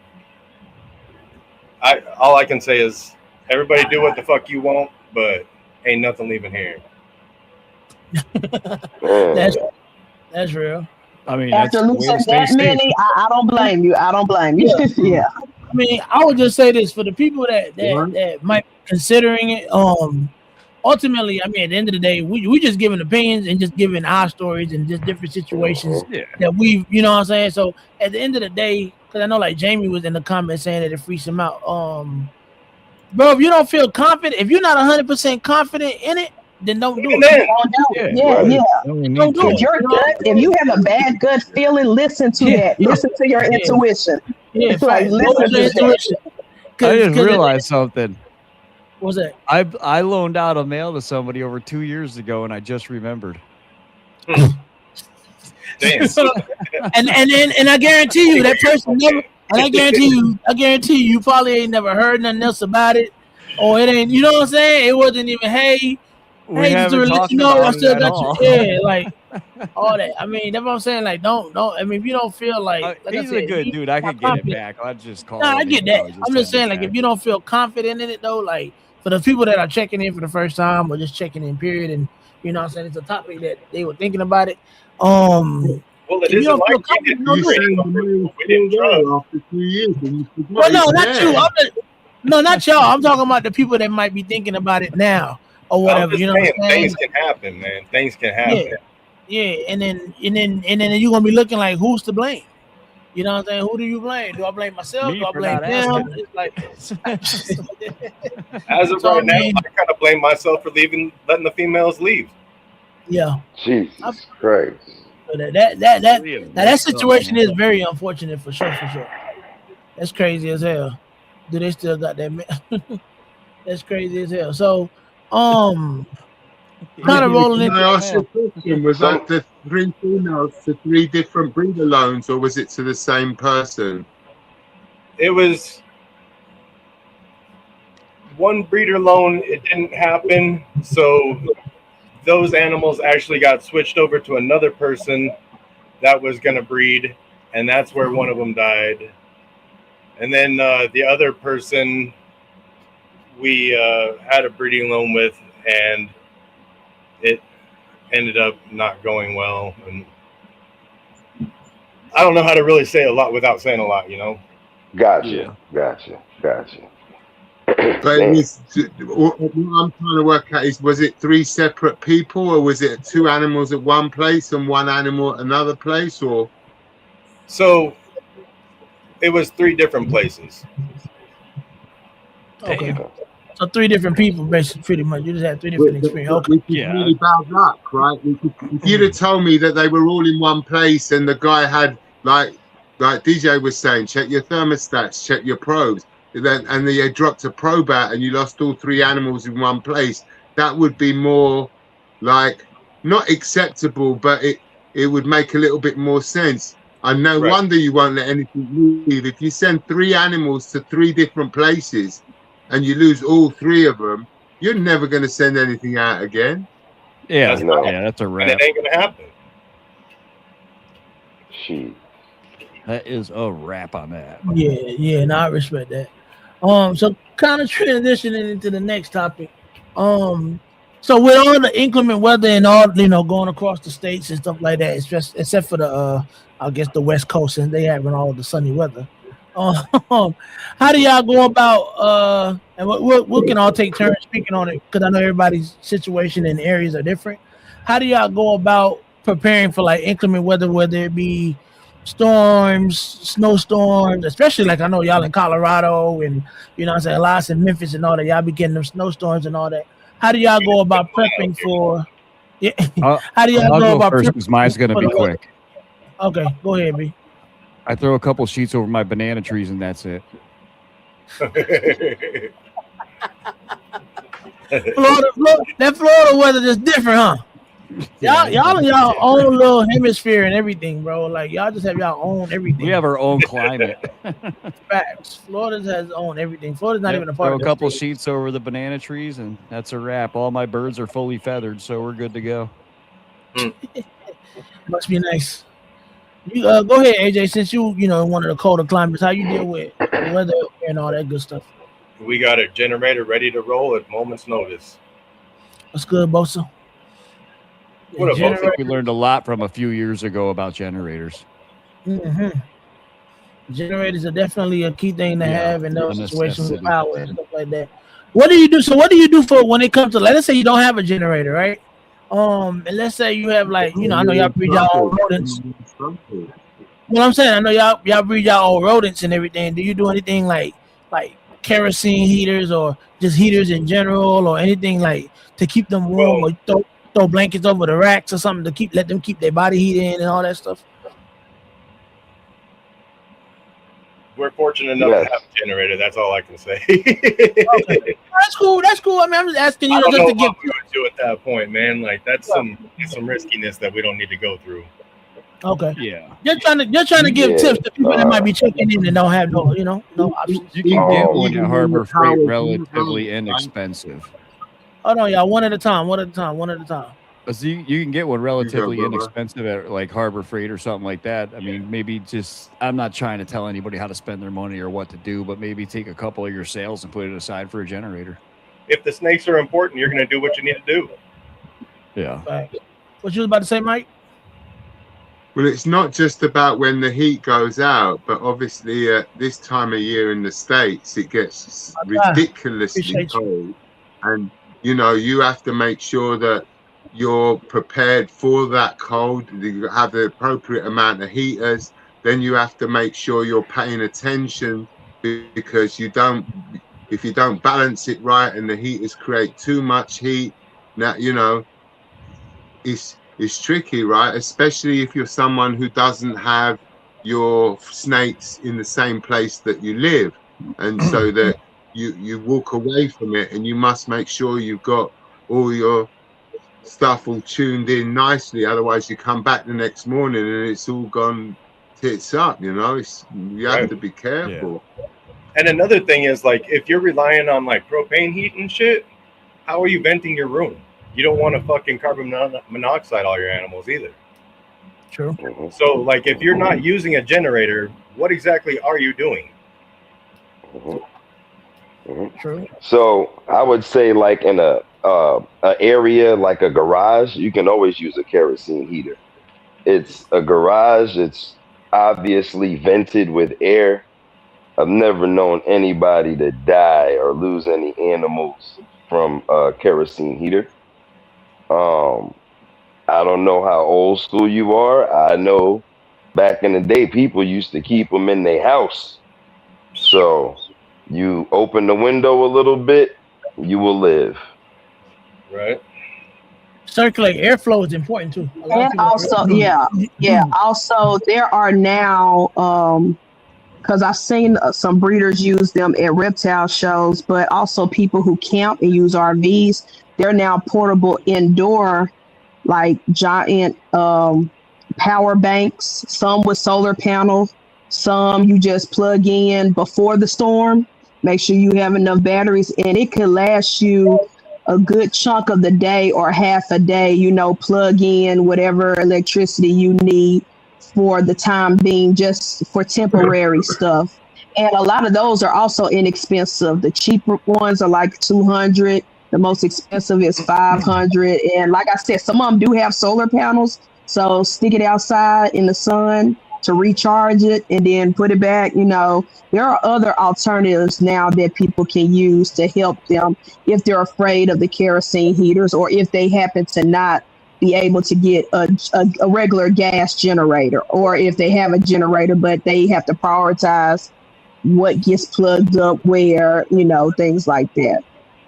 [SPEAKER 8] all I can say is everybody do what the fuck you want, but ain't nothing leaving here.
[SPEAKER 1] That's real.
[SPEAKER 2] I mean,
[SPEAKER 3] After losing that many, I don't blame you. I don't blame you. Yeah.
[SPEAKER 1] I mean, I would just say this for the people that might be considering it. Ultimately, I mean, at the end of the day, we just giving opinions and just giving our stories and just different situations that we've, you know what I'm saying? So at the end of the day, because I know like Jamie was in the comments saying that it freaks him out. Bro, if you don't feel confident, if you're not 100% confident in it, then don't do it. Don't do it.
[SPEAKER 3] Your gut, if you have a bad gut feeling, listen to that. Listen to your intuition.
[SPEAKER 1] Yeah,
[SPEAKER 3] like listen to
[SPEAKER 2] intuition. I just realized something.
[SPEAKER 1] What's that?
[SPEAKER 2] I loaned out a mail to somebody over 2 years ago, and I just remembered.
[SPEAKER 8] Damn.
[SPEAKER 1] and I guarantee you that person never. And I guarantee you probably ain't never heard nothing else about it, or it ain't. You know what I'm saying? It wasn't even just to let you know I still got you. Yeah, like all that. I mean, that's what I'm saying. Like, don't. I mean, if you don't feel like
[SPEAKER 2] he's a good dude, I could get it back. I'll just call.
[SPEAKER 1] No, I get that. I'm just saying, like, if you don't feel confident in it, though, like for the people that are checking in for the first time or just checking in, period, and you know what I'm saying, it's a topic that they were thinking about it.
[SPEAKER 8] Well, it isn't like we didn't trust.
[SPEAKER 5] After 2 years.
[SPEAKER 1] Well, no, not you. No, not y'all. I'm talking about the people that might be thinking about it now or whatever. You know what I'm saying?
[SPEAKER 8] Things can happen, man. Things can happen.
[SPEAKER 1] Yeah, and then you're gonna be looking like, who's to blame? You know what I'm saying? Who do you blame? Do I blame myself? Do I blame them? It's like
[SPEAKER 8] as of right now, I kind of blame myself for letting the females leave.
[SPEAKER 1] Yeah.
[SPEAKER 7] Jesus Christ.
[SPEAKER 1] So that situation is very unfortunate for sure. That's crazy as hell. Do they still got that? That's crazy as hell. So, kind of rolling into.
[SPEAKER 5] Can I ask you a question? Was that the 3 females to 3 different breeder loans, or was it to the same person?
[SPEAKER 8] It was one breeder loan. It didn't happen, so those animals actually got switched over to another person that was going to breed, and that's where one of them died. And then the other person we had a breeding loan with, and it ended up not going well. And I don't know how to really say a lot without saying a lot, you know?
[SPEAKER 7] Gotcha.
[SPEAKER 5] But what I'm trying to work out is, was it 3 separate people, or was it 2 animals at one place and 1 animal at another place, or?
[SPEAKER 8] So it was 3 different places.
[SPEAKER 1] Okay. So 3 different people, basically, pretty much. You just had 3 different experiences. Okay.
[SPEAKER 5] Really bad luck, right? If you'd have told me that they were all in one place and the guy had, like DJ was saying, check your thermostats, check your probes, and they had dropped a probe out and you lost all 3 animals in one place, that would be more like not acceptable, but it would make a little bit more sense. And no wonder you won't let anything leave. If you send 3 animals to 3 different places and you lose all 3 of them, you're never going to send anything out again.
[SPEAKER 2] Yeah, that's a wrap.
[SPEAKER 8] And it ain't going to happen.
[SPEAKER 2] That is a wrap on that.
[SPEAKER 1] Yeah, no, I respect that. So kind of transitioning into the next topic. So with all the inclement weather and all, going across the states and stuff like that, it's just except for the I guess the West Coast, and they having all the sunny weather. How do y'all go about and we can all take turns speaking on it, because I know everybody's situation and areas are different. How do y'all go about preparing for like inclement weather, whether it be storms, snowstorms, especially like I know y'all in Colorado and lots in Memphis and all that, y'all be getting them snowstorms and all that. How do y'all go about prepping for? Yeah. How do y'all go about
[SPEAKER 2] first? Because mine's going to be quick.
[SPEAKER 1] Okay, go ahead, B.
[SPEAKER 2] I throw a couple sheets over my banana trees and that's it.
[SPEAKER 1] That Florida weather is different, huh? Y'all in y'all own little hemisphere and everything, bro. Like y'all just have y'all own everything.
[SPEAKER 2] We have our own climate.
[SPEAKER 1] Facts. Florida has its own everything. Florida's not even a part
[SPEAKER 2] Throw
[SPEAKER 1] of
[SPEAKER 2] a couple sheets over the banana trees, and that's a wrap. All my birds are fully feathered, so we're good to go.
[SPEAKER 1] Must be nice. You go ahead, AJ. Since you know one of the colder climates, how you deal with the weather and all that good stuff?
[SPEAKER 8] We got a generator ready to roll at moment's notice.
[SPEAKER 1] What's good, Bosa?
[SPEAKER 2] I think we learned a lot from a few years ago about generators.
[SPEAKER 1] Generators are definitely a key thing to have in those situations with power and stuff like that. What do you do? So what do you do for when it comes to, let's say you don't have a generator, right? And let's say you have I know y'all breed y'all own rodents. What I'm saying, I know y'all breed y'all own rodents and everything. Do you do anything like kerosene heaters or just heaters in general or anything like to keep them warm or throw blankets over the racks or something to let them keep their body heat in and all that stuff?
[SPEAKER 8] We're fortunate enough to have a generator. That's all I can say.
[SPEAKER 1] Okay. That's cool. I mean, I'm just asking
[SPEAKER 8] I don't
[SPEAKER 1] just
[SPEAKER 8] know
[SPEAKER 1] to get
[SPEAKER 8] what we're gonna do at that point, man. Like that's some riskiness that we don't need to go through.
[SPEAKER 1] Okay.
[SPEAKER 2] Yeah.
[SPEAKER 1] You're trying to give tips to people that might be checking in and don't have no options.
[SPEAKER 2] You can get one at Harbor Freight relatively inexpensive.
[SPEAKER 1] Hold on, y'all. One at a time.
[SPEAKER 2] So you can get one relatively inexpensive at like Harbor Freight or something like that. I mean, maybe just, I'm not trying to tell anybody how to spend their money or what to do, but maybe take a couple of your sales and put it aside for a generator.
[SPEAKER 8] If the snakes are important, you're going to do what you need to do.
[SPEAKER 2] Yeah.
[SPEAKER 1] Right. What you was about to say, Mike?
[SPEAKER 5] Well, it's not just about when the heat goes out, but obviously at this time of year in the States, it gets ridiculously cold. And, you have to make sure that you're prepared for that cold. You have the appropriate amount of heaters. Then you have to make sure you're paying attention because if you don't balance it right and the heaters create too much heat, now, it's tricky, right? Especially if you're someone who doesn't have your snakes in the same place that you live. And so that you walk away from it and you must make sure you've got all your stuff all tuned in nicely. Otherwise you come back the next morning and it's all gone tits up, you have to be careful.
[SPEAKER 8] Yeah. And another thing is, like, if you're relying on like propane heat and shit, how are you venting your room? You don't want to fucking carbon monoxide all your animals either.
[SPEAKER 1] True.
[SPEAKER 8] So, like, if you're not using a generator, what exactly are you doing?
[SPEAKER 1] True.
[SPEAKER 7] So I would say, like in a area like a garage, you can always use a kerosene heater. It's a garage. It's obviously vented with air. I've never known anybody to die or lose any animals from a kerosene heater. I don't know how old school you are. I know back in the day, people used to keep them in their house. So you open the window a little bit, you will live.
[SPEAKER 8] Right.
[SPEAKER 1] Circulate airflow is important too.
[SPEAKER 3] And also, also there are now, because I've seen some breeders use them at reptile shows, but also people who camp and use RVs, they're now portable indoor, like giant power banks, some with solar panels, some you just plug in before the storm. Make sure you have enough batteries, and it could last you a good chunk of the day or half a day, plug in whatever electricity you need for the time being, just for temporary stuff. And a lot of those are also inexpensive. The cheaper ones are like $200. The most expensive is $500. And like I said, some of them do have solar panels. So stick it outside in the sun to recharge it and then put it back. There are other alternatives now that people can use to help them if they're afraid of the kerosene heaters, or if they happen to not be able to get a regular gas generator, or if they have a generator but they have to prioritize what gets plugged up where, things like that.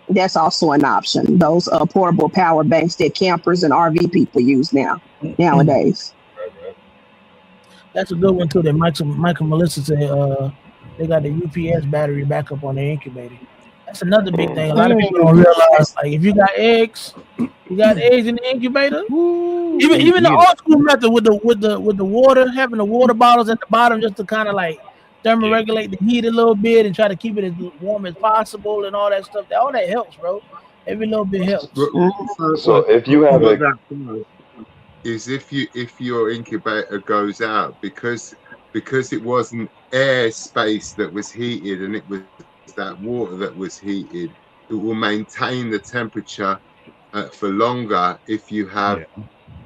[SPEAKER 3] That's also an option. Those portable power banks that campers and RV people use nowadays.
[SPEAKER 1] That's a good one too. That Michael Melissa said. they got the UPS battery backup on the incubator. That's another big thing. A lot of people don't realize, like, if you got eggs in the incubator. Even the old school method with the water, having the water bottles at the bottom just to kind of like thermoregulate the heat a little bit and try to keep it as warm as possible and all that stuff. All that helps, bro. Every little bit helps.
[SPEAKER 7] So if you have
[SPEAKER 5] if your incubator goes out because it wasn't air space that was heated and it was that water that was heated, it will maintain the temperature for longer if you have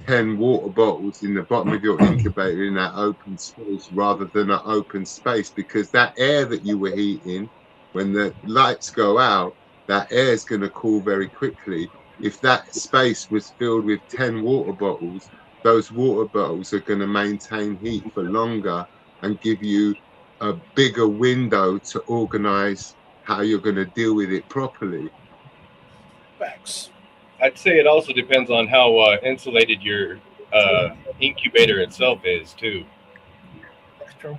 [SPEAKER 5] 10 water bottles in the bottom of your incubator in that open space rather than an open space, because that air that you were heating, when the lights go out, that air is going to cool very quickly. If that space was filled with 10 water bottles, those water bottles are going to maintain heat for longer and give you a bigger window to organize how you're going to deal with it properly.
[SPEAKER 1] Facts.
[SPEAKER 8] I'd say it also depends on how insulated your incubator itself is too.
[SPEAKER 1] That's true.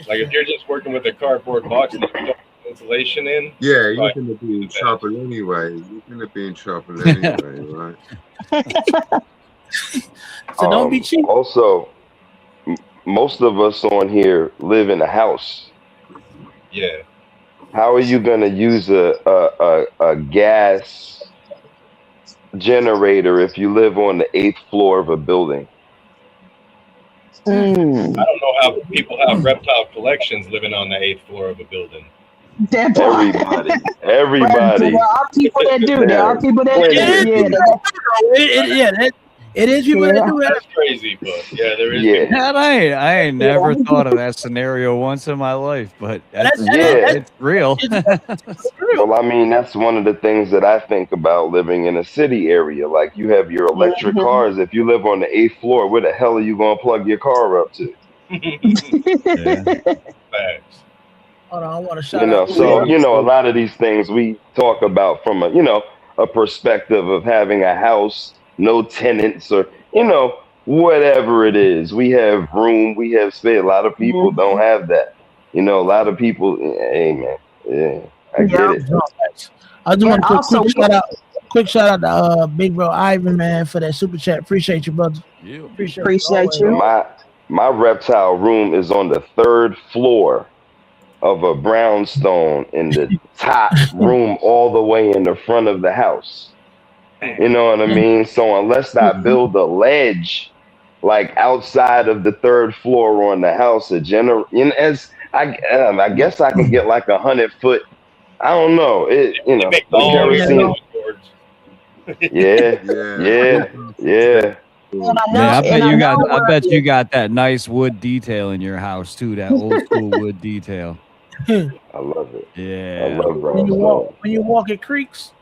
[SPEAKER 8] Like if you're just working with a cardboard box and you put insulation in,
[SPEAKER 5] yeah, you're going to be in trouble anyway. You're going to be in trouble anyway, right?
[SPEAKER 1] So don't be cheap.
[SPEAKER 7] Also, most of us on here live in a house.
[SPEAKER 8] Yeah.
[SPEAKER 7] How are you going to use a gas generator if you live on the 8th floor of a building?
[SPEAKER 8] I don't know how people have reptile collections living on the 8th floor of a building.
[SPEAKER 7] Everybody.
[SPEAKER 3] There are people that do. There are people that do.
[SPEAKER 1] It is people that do that.
[SPEAKER 8] That's crazy, but yeah, there is.
[SPEAKER 2] Yeah. I ain't never thought of that scenario once in my life, but it's real.
[SPEAKER 1] It's real.
[SPEAKER 7] Well, I mean, that's one of the things that I think about living in a city area. Like you have your electric cars. If you live on the 8th floor, where the hell are you going to plug your car up to?
[SPEAKER 8] Facts.
[SPEAKER 1] Hold on, I want to shout
[SPEAKER 7] out. So, a lot of these things we talk about from a perspective of having a house, no tenants, or, whatever it is. We have room, we have space. A lot of people don't have that. A lot of people, hey, man. Yeah, I get it.
[SPEAKER 1] I just want to quick shout out to big bro Ivan, man, for that super chat. Appreciate you, brother.
[SPEAKER 3] Yeah. Appreciate you.
[SPEAKER 7] My reptile room is on the 3rd floor of a brownstone in the top room all the way in the front of the house. You know what I mean? So unless I build a ledge like outside of the 3rd floor on the house, I guess I can get like 100-foot. I don't know. Kerosene. Yeah.
[SPEAKER 2] I bet you got that nice wood detail in your house too. That old school wood detail.
[SPEAKER 7] I love it.
[SPEAKER 2] Yeah.
[SPEAKER 7] I love
[SPEAKER 1] when you walk at creeks.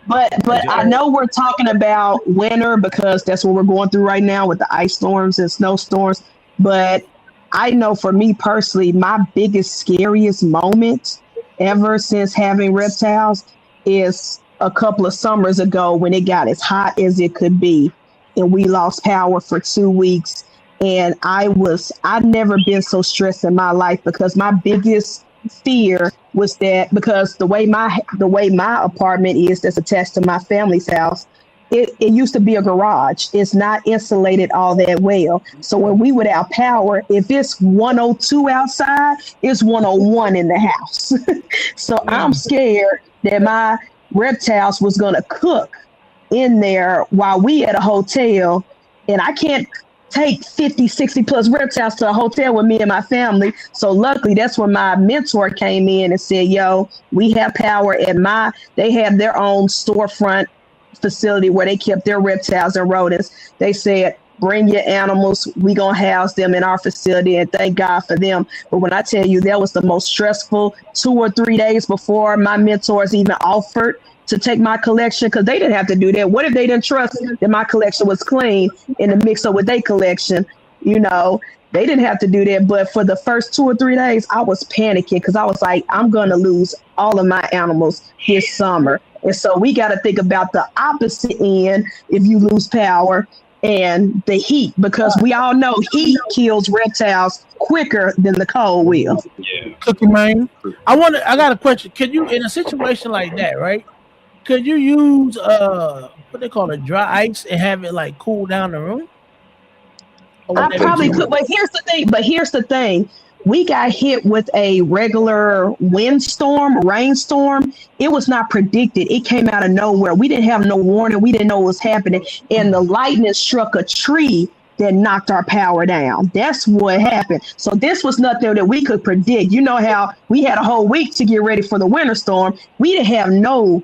[SPEAKER 3] But I know we're talking about winter because that's what we're going through right now with the ice storms and snowstorms. But I know for me personally, my biggest, scariest moment ever since having reptiles is a couple of summers ago when it got as hot as it could be and we lost power for 2 weeks. And I've never been so stressed in my life because my biggest fear was that because the way my apartment is that's attached to my family's house, it used to be a garage. It's not insulated all that well. So when we would have power, if it's 102 outside, it's 101 in the house. So I'm scared that my reptiles was going to cook in there while we at a hotel, and I can't take 50, 60 plus reptiles to a hotel with me and my family. So luckily that's when my mentor came in and said, yo, we have power at they have their own storefront facility where they kept their reptiles and rodents. They said, bring your animals. We gonna house them in our facility, and thank God for them. But when I tell you that was the most stressful 2 or 3 days before my mentors even offered to take my collection, because they didn't have to do that. What if they didn't trust that my collection was clean in the mix up with their collection? They didn't have to do that. But for the first 2 or 3 days, I was panicking because I was like, I'm going to lose all of my animals this summer. And so we got to think about the opposite end if you lose power and the heat, because we all know heat kills reptiles quicker than the cold will.
[SPEAKER 8] Yeah.
[SPEAKER 1] Cookie man. I got a question. Could you, in a situation like that, right? Could you use what they call it, dry ice, and have it like cool down the room? Or would
[SPEAKER 3] I
[SPEAKER 1] that be
[SPEAKER 3] probably
[SPEAKER 1] too
[SPEAKER 3] could,
[SPEAKER 1] much?
[SPEAKER 3] but here's the thing. We got hit with a regular rainstorm. It was not predicted. It came out of nowhere. We didn't have no warning. We didn't know what was happening. And the lightning struck a tree that knocked our power down. That's what happened. So this was nothing that we could predict. You know how we had a whole week to get ready for the winter storm. We didn't have no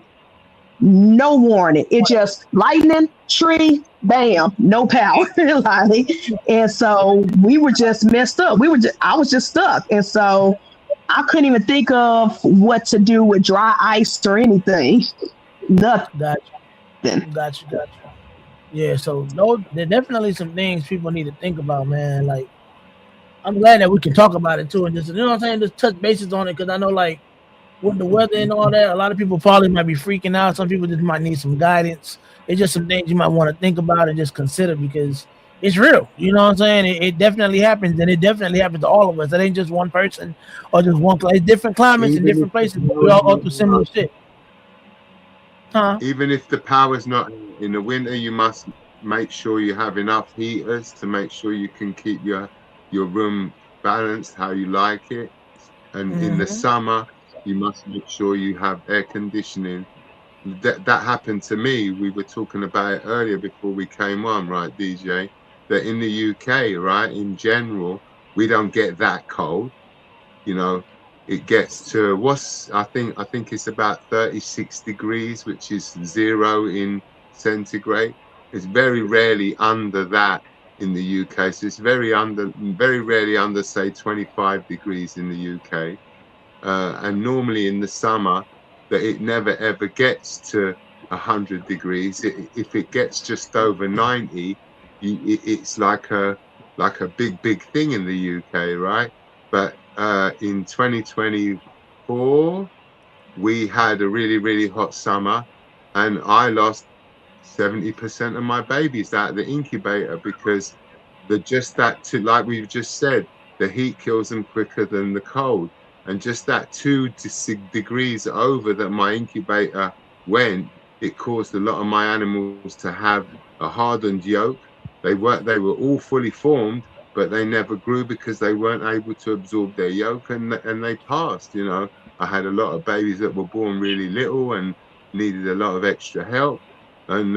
[SPEAKER 3] warning. It just lightning, tree, bam, no power. Like, and so we were just messed up. I was just stuck. And so I couldn't even think of what to do with dry ice or anything. Nothing.
[SPEAKER 1] Gotcha. Yeah, so no, there are definitely some things people need to think about, man. Like, I'm glad that we can talk about it too, and just, you know what I'm saying, just touch bases on it, because I know, like, with the weather and all that, a lot of people probably might be freaking out. Some people just might need some guidance. It's just some things you might want to think about and just consider, because it's real. You know what I'm saying? It definitely happens, and it definitely happens to all of us. It ain't just one person or just one place. Different climates and
[SPEAKER 5] Even
[SPEAKER 1] different
[SPEAKER 5] if the
[SPEAKER 1] places. We
[SPEAKER 5] power's
[SPEAKER 1] all go
[SPEAKER 5] not
[SPEAKER 1] through similar
[SPEAKER 5] out,
[SPEAKER 1] shit. Huh?
[SPEAKER 5] even if the power's not in the winter, you must make sure you have enough heaters to make sure you can keep your room balanced how you like it. And in the
[SPEAKER 1] Mm-hmm.
[SPEAKER 5] summer, you must make sure you have air conditioning. That happened to me. We were talking about it earlier before we came on, right, DJ? That in the UK, right, in general, we don't get that cold. You know, it gets to I think it's about 36 degrees, which is 0 in centigrade. It's very rarely under that in the UK. So it's very rarely under, say, 25 degrees in the UK. And normally in the summer, that it never ever gets to 100 degrees. If it gets just over 90, it's like a big thing in the UK, right? But in 2024, we had a really hot summer, and I lost 70% of my babies out of the incubator, because like we've just said, the heat kills them quicker than the cold. And just that 2 degrees over that my incubator went, it caused a lot of my animals to have a hardened yolk. They were all fully formed, but they never grew because they weren't able to absorb their yolk, and they passed. I had a lot of babies that were born really little and needed a lot of extra help. And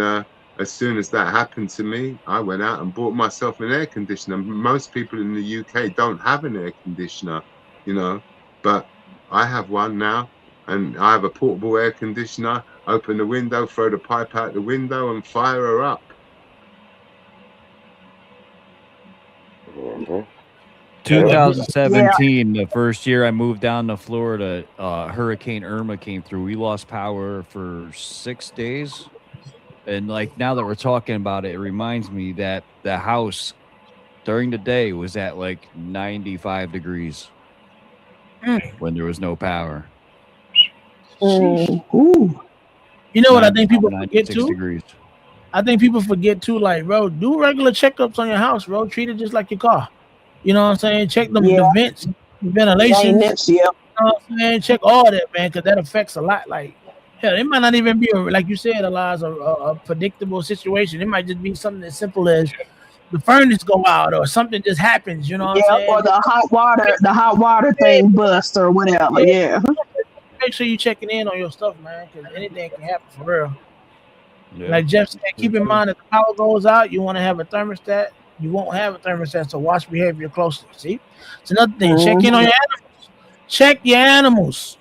[SPEAKER 5] as soon as that happened to me, I went out and bought myself an air conditioner. Most people in the UK don't have an air conditioner, but I have one now, and I have a portable air conditioner. Open the window, throw the pipe out the window, and fire her up.
[SPEAKER 7] Mhm.
[SPEAKER 2] 2017, the first year I moved down to Florida, Hurricane Irma came through. We lost power for 6 days. And like, now that we're talking about it, it reminds me that the house during the day was at like 95 degrees when there was no power.
[SPEAKER 3] Ooh.
[SPEAKER 1] You know what I think people forget
[SPEAKER 2] 96
[SPEAKER 1] too?
[SPEAKER 2] degrees.
[SPEAKER 1] I think people forget too, like, bro, do regular checkups on your house, bro. Treat it just like your car. You know what I'm saying? Check the vents, ventilations.
[SPEAKER 3] Maintenance, yeah.
[SPEAKER 1] You know what I'm saying? Check all that, man, because that affects a lot. Like, hell, it might not even be, like you said, a predictable situation. It might just be something as simple as the furnace go out or something just happens. You know what I'm saying?
[SPEAKER 3] Or the hot water thing bust or whatever. Yeah.
[SPEAKER 1] Make sure you checking in on your stuff, man, because anything can happen for real.
[SPEAKER 2] Yeah.
[SPEAKER 1] Like Jeff said, keep in mind if the power goes out, you want to have a thermostat. You won't have a thermostat, so watch behavior closely. See, it's another thing. Check in on your animals. Check your animals.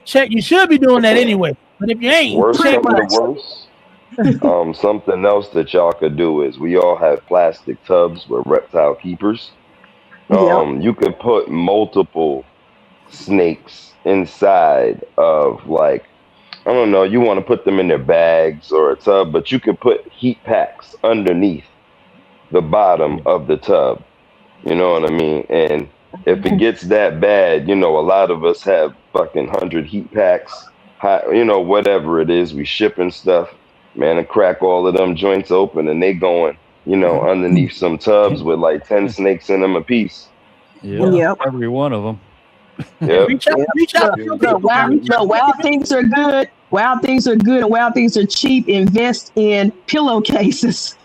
[SPEAKER 1] Check. You should be doing that anyway, but if you ain't,
[SPEAKER 7] Worst
[SPEAKER 1] check.
[SPEAKER 7] come to worst, something else that y'all could do is we all have plastic tubs with reptile keepers. You could put multiple snakes inside of, like, I don't know, you want to put them in their bags or a tub, but you could put heat packs underneath the bottom of the tub. You know what I mean? And if it gets that bad, a lot of us have fucking 100 heat packs, whatever it is, we shipping stuff, man, and crack all of them joints open, and they going, underneath some tubs with like 10 snakes in them a piece.
[SPEAKER 3] Yep.
[SPEAKER 2] Every one of them.
[SPEAKER 7] Yep.
[SPEAKER 1] Reach out to your people.
[SPEAKER 3] Wild things are good. Wild things are good, and wild things are cheap. Invest in pillowcases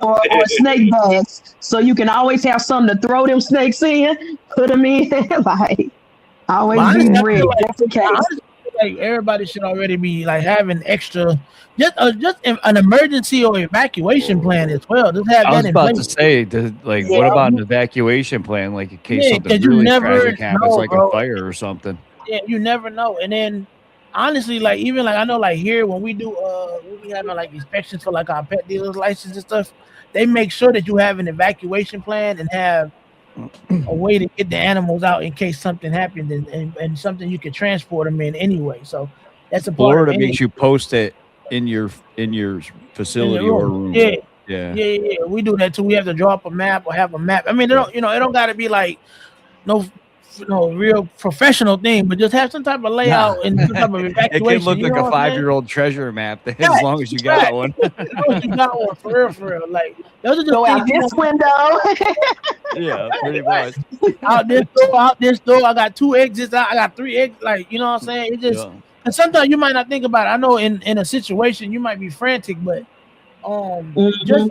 [SPEAKER 3] or snake bags, so you can always have something to throw them snakes in. Put them in, like always
[SPEAKER 1] But
[SPEAKER 3] be
[SPEAKER 1] honestly, I
[SPEAKER 3] ready
[SPEAKER 1] feel like,
[SPEAKER 3] just in case.
[SPEAKER 1] honestly, I feel like everybody should already be like having extra, just an emergency or evacuation plan as well. Just have
[SPEAKER 2] I
[SPEAKER 1] that
[SPEAKER 2] was
[SPEAKER 1] in
[SPEAKER 2] about
[SPEAKER 1] place.
[SPEAKER 2] to say, like, what about an evacuation plan, like in case
[SPEAKER 1] Yeah,
[SPEAKER 2] something
[SPEAKER 1] because you
[SPEAKER 2] really
[SPEAKER 1] never
[SPEAKER 2] tragic happens,
[SPEAKER 1] know,
[SPEAKER 2] like
[SPEAKER 1] bro.
[SPEAKER 2] a fire or something?
[SPEAKER 1] Yeah, you never know. And then honestly, like even like I know like here when we do when we having like inspections for like our pet dealer's license and stuff, they make sure that you have an evacuation plan and have a way to get the animals out in case something happens and something you can transport them in anyway. So that's a part of
[SPEAKER 2] Florida
[SPEAKER 1] any
[SPEAKER 2] makes you post it in your
[SPEAKER 1] in the
[SPEAKER 2] facility or
[SPEAKER 1] room.
[SPEAKER 2] room.
[SPEAKER 1] Yeah.
[SPEAKER 2] Yeah.
[SPEAKER 1] Yeah. We do that too. We have to draw up a map or have a map. I mean, it don't, it don't got to be like no real professional thing, but just have some type of layout and some type of evacuation.
[SPEAKER 2] It can look
[SPEAKER 1] you
[SPEAKER 2] like
[SPEAKER 1] know
[SPEAKER 2] a
[SPEAKER 1] what I'm saying?
[SPEAKER 2] 5-year-old treasure map as long as you got one.
[SPEAKER 1] As long as you got one, for real. Like those are just
[SPEAKER 3] Go
[SPEAKER 1] things
[SPEAKER 3] out
[SPEAKER 1] you
[SPEAKER 3] this
[SPEAKER 1] want.
[SPEAKER 3] window.
[SPEAKER 2] Yeah, pretty much.
[SPEAKER 1] Out this door. I got 2 exits. I got 3 exits. Like, you know what I'm saying? It just, and sometimes you might not think about it. I know in a situation you might be frantic, but just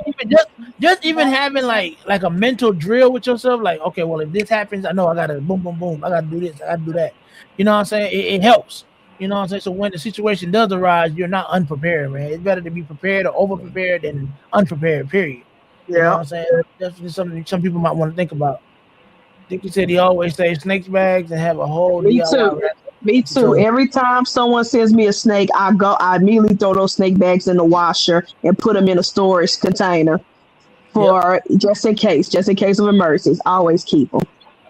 [SPEAKER 1] even having like a mental drill with yourself, like, okay, well, if this happens, I know I gotta boom, boom, boom. I gotta do this. I gotta do that. You know what I'm saying? It helps. You know what I'm saying? So when the situation does arise, you're not unprepared, man. It's better to be prepared or over prepared than unprepared. Period. You know what I'm saying? That's definitely something some people might want to think about. Dickie said he always saves snake bags and have a whole
[SPEAKER 3] Me
[SPEAKER 1] DIY
[SPEAKER 3] too.
[SPEAKER 1] wrap.
[SPEAKER 3] Me too. Every time someone sends me a snake, I immediately throw those snake bags in the washer and put them in a storage container for just in case of emergencies. I always keep them.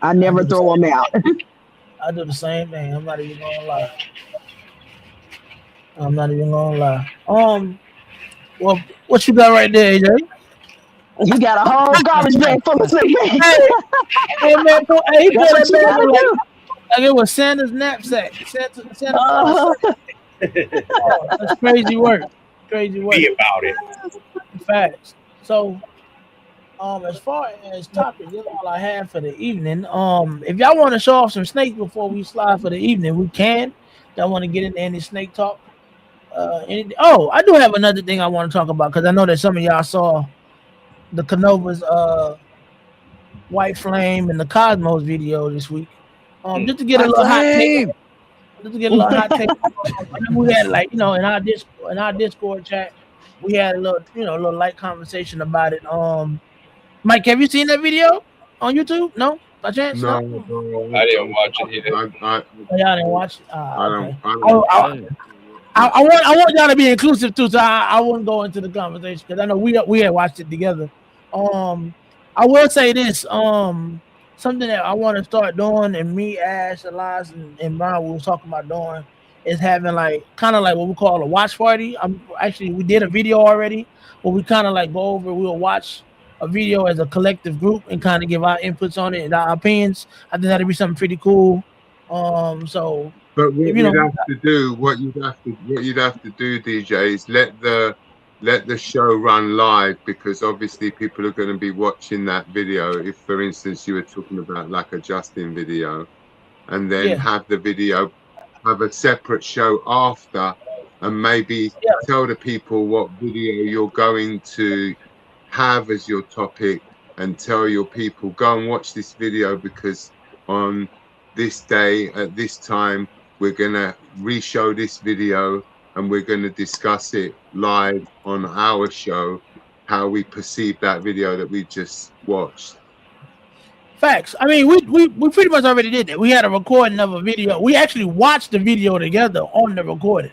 [SPEAKER 3] I never throw them out.
[SPEAKER 1] I do the same thing. I'm not even gonna lie. Well, what you got right there, AJ?
[SPEAKER 3] You got a whole garbage bag full of snake bags.
[SPEAKER 1] Hey man, he put
[SPEAKER 3] That's
[SPEAKER 1] that
[SPEAKER 3] what you
[SPEAKER 1] bag
[SPEAKER 3] gotta
[SPEAKER 1] like it was Santa's knapsack. Santa
[SPEAKER 3] do.
[SPEAKER 1] that's crazy work.
[SPEAKER 8] Be about it.
[SPEAKER 1] Facts. So, as far as topics, that's all I have for the evening. If y'all want to show off some snakes before we slide for the evening, we can. Y'all want to get into any snake talk? I do have another thing I want to talk about because I know that some of y'all saw the Canova's White Flame and the Cosmos video this week. Just to get a little hot take. Just to get a little hot take. We had in our Discord chat, we had a little light conversation about it. Mike, have you seen that video on YouTube? No, by chance?
[SPEAKER 5] No,
[SPEAKER 8] I didn't watch it either.
[SPEAKER 1] Y'all didn't watch it.
[SPEAKER 5] I
[SPEAKER 1] want y'all to be inclusive too, so I wouldn't go into the conversation because I know we had watched it together. I will say this. Something that I want to start doing, and me, Ash, Elias, and Brian, we was talking about doing, is having kind of like what we call a watch party. We did a video already, where we kind of go over. We'll watch a video as a collective group and kind of give our inputs on it and our opinions. I think that'd be something pretty cool. So.
[SPEAKER 5] But what you'd have to do, DJ, is let the show run live, because obviously people are going to be watching that video. If, for instance, you were talking about like a Justin video, and then have the video, have a separate show after, and maybe tell the people what video you're going to have as your topic, and tell your people, go and watch this video because on this day at this time we're going to re-show this video and we're going to discuss it live on our show, how we perceive that video that we just watched.
[SPEAKER 1] Facts. I mean, we pretty much already did that. We had a recording of a video. We actually watched the video together on the recording.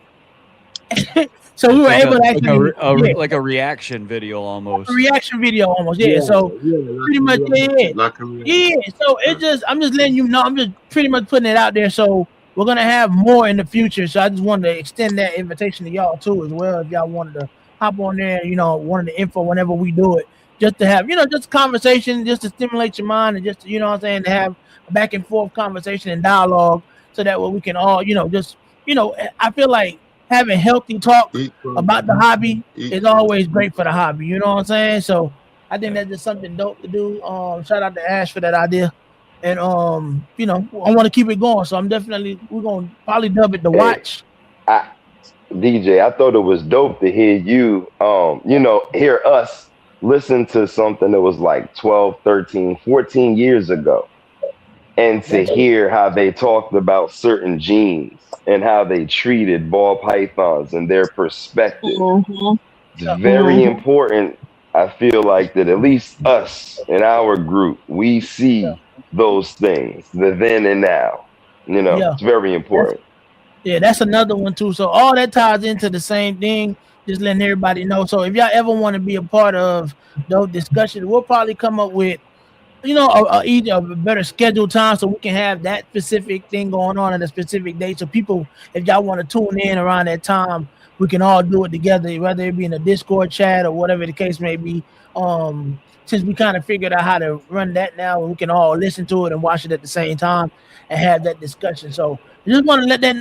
[SPEAKER 1] So we were able to actually
[SPEAKER 2] like a reaction video almost.
[SPEAKER 1] A reaction video almost, yeah. So pretty much, So I'm just letting you know. I'm just pretty much putting it out there. So we're gonna have more in the future. So I just wanted to extend that invitation to y'all too, as well. If y'all wanted to hop on there, wanted the info whenever we do it, just to have, just conversation, just to stimulate your mind, and just to, what I'm saying, to have a back and forth conversation and dialogue, so that way we can all, I feel like having healthy talk about the hobby is always great for the hobby. You know what I'm saying? So I think that's just something dope to do. Shout out to Ash for that idea. And you know, I want to keep it going. So we're gonna probably dub it the
[SPEAKER 7] Hey,
[SPEAKER 1] watch.
[SPEAKER 7] I, DJ, I thought it was dope to hear you, hear us listen to something that was like 12, 13, 14 years ago, and to
[SPEAKER 1] That's
[SPEAKER 7] hear how they talked about certain genes and how they treated ball pythons and their perspective.
[SPEAKER 3] Mm-hmm.
[SPEAKER 7] It's
[SPEAKER 1] yeah,
[SPEAKER 7] very important. I feel like that at least us in our group, we
[SPEAKER 1] yeah,
[SPEAKER 7] see those things, the then and now.
[SPEAKER 1] yeah.
[SPEAKER 7] It's very
[SPEAKER 1] That's
[SPEAKER 7] important.
[SPEAKER 1] yeah, that's another one too. So all that ties into the same thing. Just letting everybody know. So if y'all ever want to be a part of those discussions, we'll probably come up with either a better scheduled time so we can have that specific thing going on at a specific date. So people, if y'all want to tune in around that time, we can all do it together, whether it be in a Discord chat or whatever the case may be. Since we kind of figured out how to run that now, and we can all listen to it and watch it at the same time and have that discussion. So I just want to let that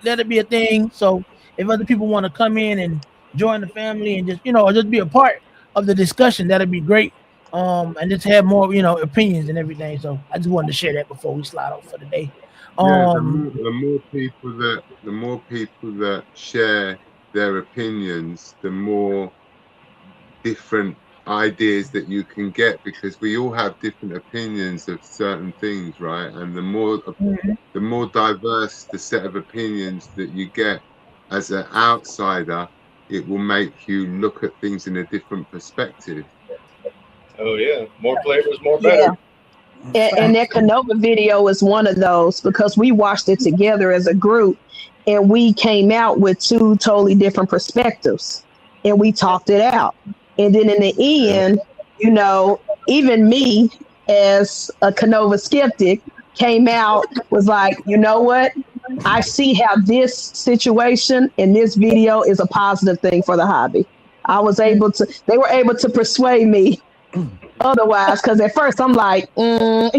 [SPEAKER 1] let it be a thing. So if other people want to come in and join the family and just be a part of the discussion, that'd be great. And just have more, opinions and everything. So I just wanted to share that before we slide off for the day.
[SPEAKER 5] Yeah,
[SPEAKER 1] Um,
[SPEAKER 5] the more people that share their opinions, the more different ideas that you can get, because we all have different opinions of certain things, right? And the more diverse the set of opinions that you get as an outsider, it will make you look at things in a different perspective.
[SPEAKER 8] Oh yeah, more flavors, more
[SPEAKER 3] Yeah.
[SPEAKER 8] better.
[SPEAKER 3] And that Canova video is one of those because we watched it together as a group and we came out with two totally different perspectives and we talked it out. And then in the end, even me as a Canova skeptic came out, was like, you know what? I see how this situation in this video is a positive thing for the hobby. They were able to persuade me otherwise, because at first I'm like, a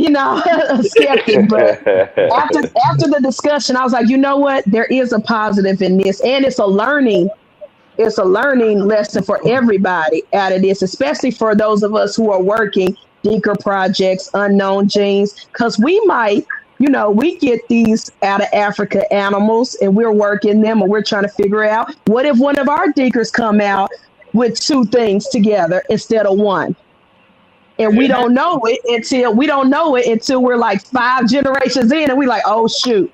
[SPEAKER 3] skeptic, but after the discussion, I was like, you know what? There is a positive in this, and it's a learning lesson for everybody out of this, especially for those of us who are working Dinker projects, unknown genes, because we might, we get these out of Africa animals and we're working them and we're trying to figure out what if one of our Dinkers come out with two things together instead of one. And we don't know it until we're like 5 generations in and we're like, oh shoot,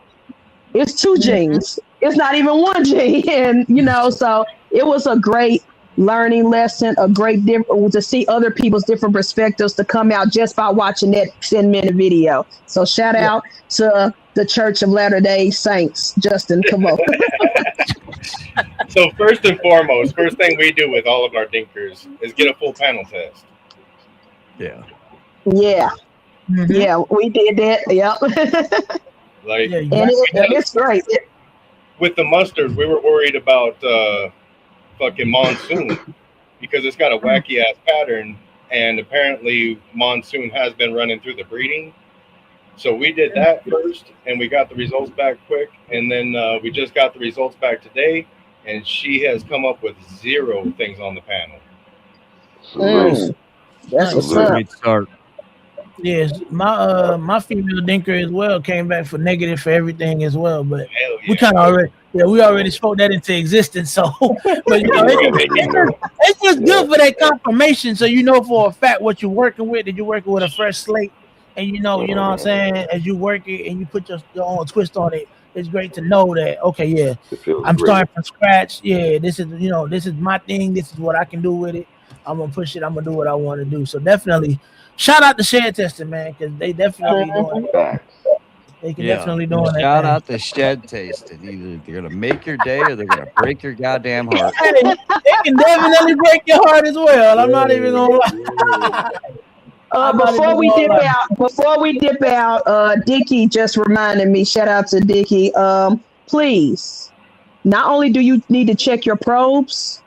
[SPEAKER 3] it's 2 genes. It's not even 1 gene. And so it was a great learning lesson, to see other people's different perspectives to come out just by watching that 10-minute video. So shout out to the Church of Latter-day Saints, Justin Camo.
[SPEAKER 8] So first and foremost, first thing we do with all of our Dinkers is get a full panel test.
[SPEAKER 2] Yeah.
[SPEAKER 3] Yeah.
[SPEAKER 1] Mhm.
[SPEAKER 3] Yeah, we did that. Yep.
[SPEAKER 8] Like,
[SPEAKER 1] Yeah,
[SPEAKER 3] it's great.
[SPEAKER 8] with the mustard, we were worried about fucking monsoon because it's got a wacky ass pattern, and apparently monsoon has been running through the breeding. So we did that first, and we got the results back quick, and then we just got the results back today, and she has come up with 0 things on the panel.
[SPEAKER 3] That's what's up.
[SPEAKER 2] Great start.
[SPEAKER 1] Yes, my female dinker as well came back for negative for everything as well, but
[SPEAKER 8] Hell yeah.
[SPEAKER 1] we kind of already spoke that into existence. So, but it's just good for that confirmation. So for a fact what you're working with, that you're working with a fresh slate, and you know what I'm saying. As you work it and you put your own twist on it, it's great to know that I'm starting from scratch. Yeah, this is my thing. This is what I can do with it. I'm gonna push it. I'm gonna do what I want to do. So definitely, shout out to Shed Testing, man, because they definitely doing it. They can definitely doing it.
[SPEAKER 2] Shout out to Shed Tasting. Either they're gonna make your day or they're gonna break your goddamn heart.
[SPEAKER 1] Hey, they can definitely break your heart as well. I'm not even gonna lie.
[SPEAKER 3] Before we dip out, Dickie just reminded me. Shout out to Dickie. Please, not only do you need to check your probes,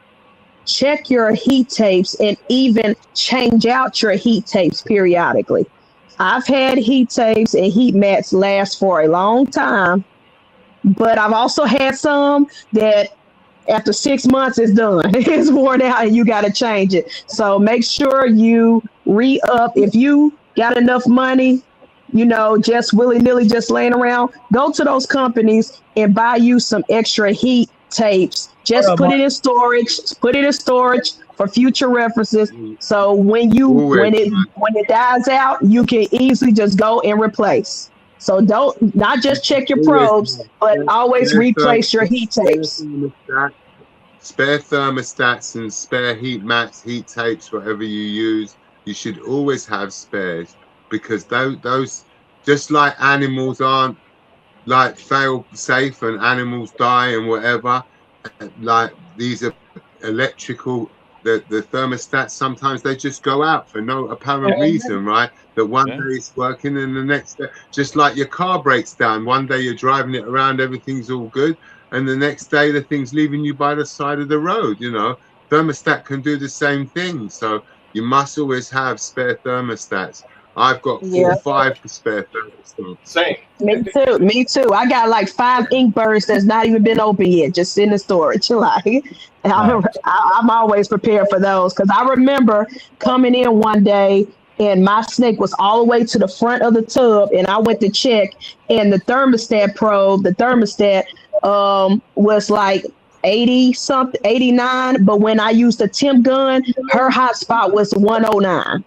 [SPEAKER 3] check your heat tapes, and even change out your heat tapes periodically. I've had heat tapes and heat mats last for a long time, but I've also had some that After 6 months, it's done. It's worn out, and you got to change it. So make sure you re-up. If you got enough money, just willy-nilly, just laying around, go to those companies and buy you some extra heat tapes.
[SPEAKER 1] What
[SPEAKER 3] Just
[SPEAKER 1] up, Mark?
[SPEAKER 3] put it in storage for future references. So when
[SPEAKER 5] Always,
[SPEAKER 3] when it dies out, you can easily just go and replace. So don't not just check your
[SPEAKER 5] always
[SPEAKER 3] probes, but always replace your heat tapes.
[SPEAKER 5] spare thermostats and spare heat mats, heat tapes, whatever you use. You should always have spares, because those just like animals aren't like fail safe and animals die and whatever, like these are electrical, the thermostats, sometimes they just go out for no apparent reason, right? That one day it's working and the next day, just like your car breaks down, one day you're driving it around, everything's all good, and the next day the thing's leaving you by the side of the road. Thermostat can do the same thing, so you must always have spare thermostats. I've got 4 or 5 spare thermostats.
[SPEAKER 8] Same.
[SPEAKER 3] Me too. I got like 5 ink birds that's not even been open yet, just in the storage. Like, I'm always prepared for those, because I remember coming in one day and my snake was all the way to the front of the tub, and I went to check, and the thermostat was like 80 something, 89, but when I used the temp gun, her hot spot was 109.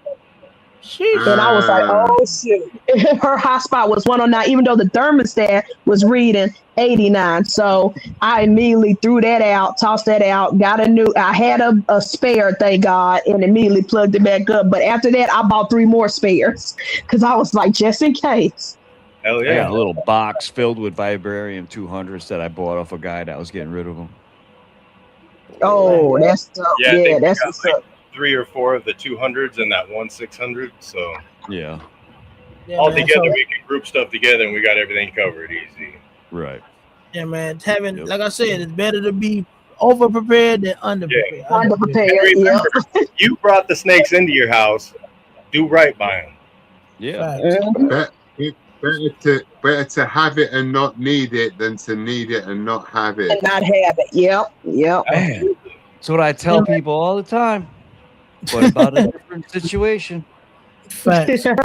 [SPEAKER 3] And I was like, oh shit. Her hot spot was 109, even though the thermostat was reading 89. So I immediately threw that out, tossed that out, I had a spare, thank God, and immediately plugged it back up. But after that, I bought 3 more spares, because I was like, just in case.
[SPEAKER 8] Hell
[SPEAKER 2] I
[SPEAKER 8] yeah.
[SPEAKER 2] got a little box filled with Vibrarium 200s that I bought off a guy that was getting rid of them.
[SPEAKER 3] Oh, that's tough.
[SPEAKER 8] Yeah,
[SPEAKER 3] that's what's up.
[SPEAKER 8] 3 or 4 of the 200s and that 1 600. So
[SPEAKER 2] yeah,
[SPEAKER 8] all together we can group stuff together and we got everything covered easy.
[SPEAKER 2] Right.
[SPEAKER 1] Yeah, man. Like I said, it's better to be over prepared than under prepared.
[SPEAKER 3] Underprepared.
[SPEAKER 8] Remember, you brought the snakes into your house. Do right by them.
[SPEAKER 2] Yeah.
[SPEAKER 5] Better to have it and not need it than to need it and not have it.
[SPEAKER 3] And not have it. Yep.
[SPEAKER 2] Man, that's what I tell people all the time. But about a different situation.
[SPEAKER 1] Facts. Yeah,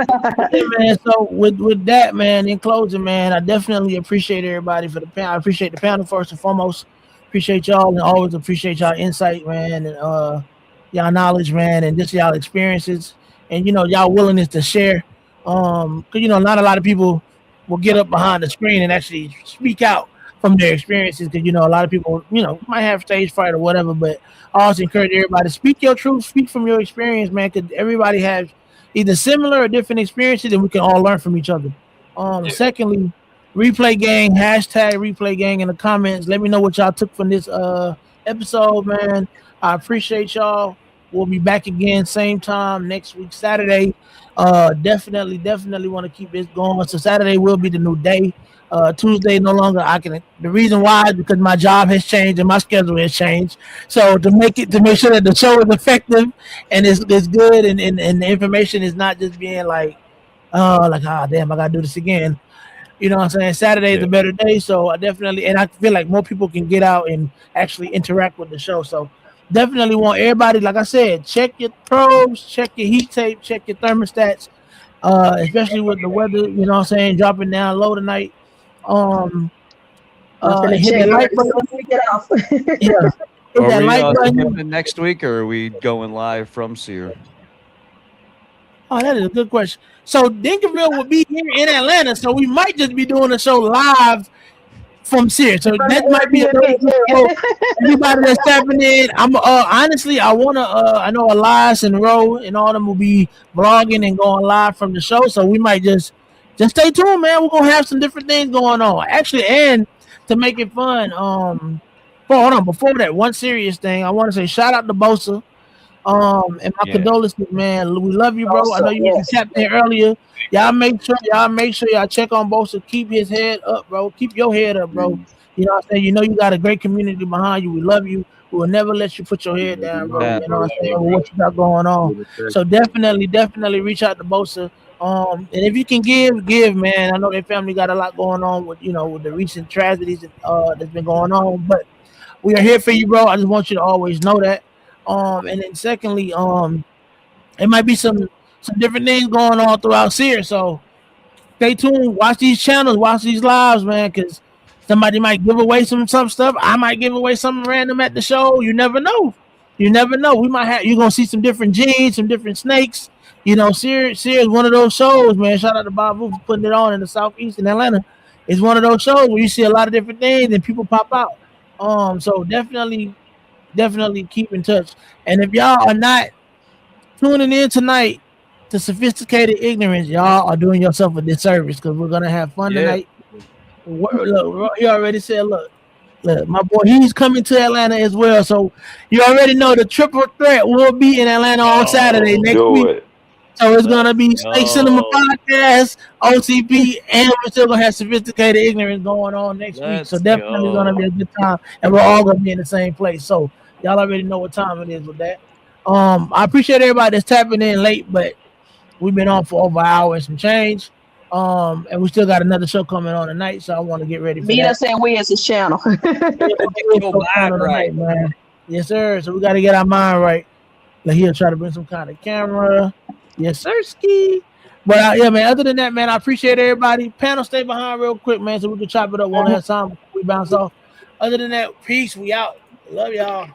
[SPEAKER 1] man. So with that, man, in closing, man, I definitely appreciate everybody for the panel. I appreciate the panel first and foremost. Appreciate y'all, and always appreciate y'all insight, man, and y'all knowledge, man, and just y'all experiences, and y'all willingness to share. Because not a lot of people will get up behind the screen and actually speak out from their experiences, because a lot of people might have stage fright or whatever. But I also encourage everybody to speak your truth, speak from your experience, man, because everybody has either similar or different experiences, and we can all learn from each other. Secondly, replay gang, hashtag replay gang in the comments. Let me know what y'all took from this episode, man. I appreciate y'all. We'll be back again same time next week, Saturday. Definitely want to keep this going. So Saturday will be the new day. Tuesday no longer. The reason why is because my job has changed and my schedule has changed. So to make sure that the show is effective and it's good, and the information is not just being like damn, I gotta do this again. You know what I'm saying? Saturday is a better day. So I feel like more people can get out and actually interact with the show. So definitely want everybody, like I said, check your probes, check your heat tape, check your thermostats, especially with the weather, you know what I'm saying, dropping down low tonight. Hit that like button. Yeah.
[SPEAKER 2] Are we next week, or are we going live from Sear?
[SPEAKER 1] Oh, that is a good question. So Dinkerville will be here in Atlanta, so we might just be doing a show live from Sear. So that might be everybody that's tapping in. I'm honestly, I know Elias and Ro and all of them will be vlogging and going live from the show. So we might just stay tuned, man. We're gonna have some different things going on. Actually, and to make it fun, hold on, before that, one serious thing, I want to say shout out to Bosa. And my condolences, man. We love you, bro. I know you tapped in earlier. Y'all make sure y'all check on Bosa. Keep his head up, bro. Keep your head up, bro. You know what I'm saying? You got a great community behind you. We love you. We will never let you put your head down, bro. You know what I'm saying? With what you got going on. So definitely reach out to Bosa. And if you can give, man. I know their family got a lot going on with with the recent tragedies that's been going on. But we are here for you, bro. I just want you to always know that. And then secondly, it might be some different things going on throughout here. So stay tuned. Watch these channels. Watch these lives, man. Because somebody might give away some stuff. I might give away something random at the show. You never know. You never know. We might have. You're gonna see some different genes, some different snakes. You know, Sear is one of those shows, man. Shout out to Bob Wu for putting it on in the Southeast in Atlanta. It's one of those shows where you see a lot of different things and people pop out. So definitely keep in touch. And if y'all are not tuning in tonight to Sophisticated Ignorance, y'all are doing yourself a disservice because we're gonna have fun tonight. Look, he already said, look, my boy, he's coming to Atlanta as well. So you already know the triple threat will be in Atlanta on Saturday next week. So it's gonna be Snake Cinema Podcast, OTP, and we're still gonna have Sophisticated Ignorance going on next week. So definitely gonna be a good time, and we're all gonna be in the same place. So y'all already know what time it is with that. I appreciate everybody that's tapping in late, but we've been on for over an hour and some change. And we still got another show coming on tonight, so I want to get ready for
[SPEAKER 3] Meet
[SPEAKER 1] that.
[SPEAKER 3] us at Wins's channel.
[SPEAKER 1] Tonight, man. Yes, sir. So we got to get our mind right. Like he'll try to bring some kind of camera. Yes, sir, ski. But yeah, man. Other than that, man, I appreciate everybody. Panel, stay behind real quick, man, so we can chop it up one last time before we bounce off. Other than that, peace. We out. Love y'all.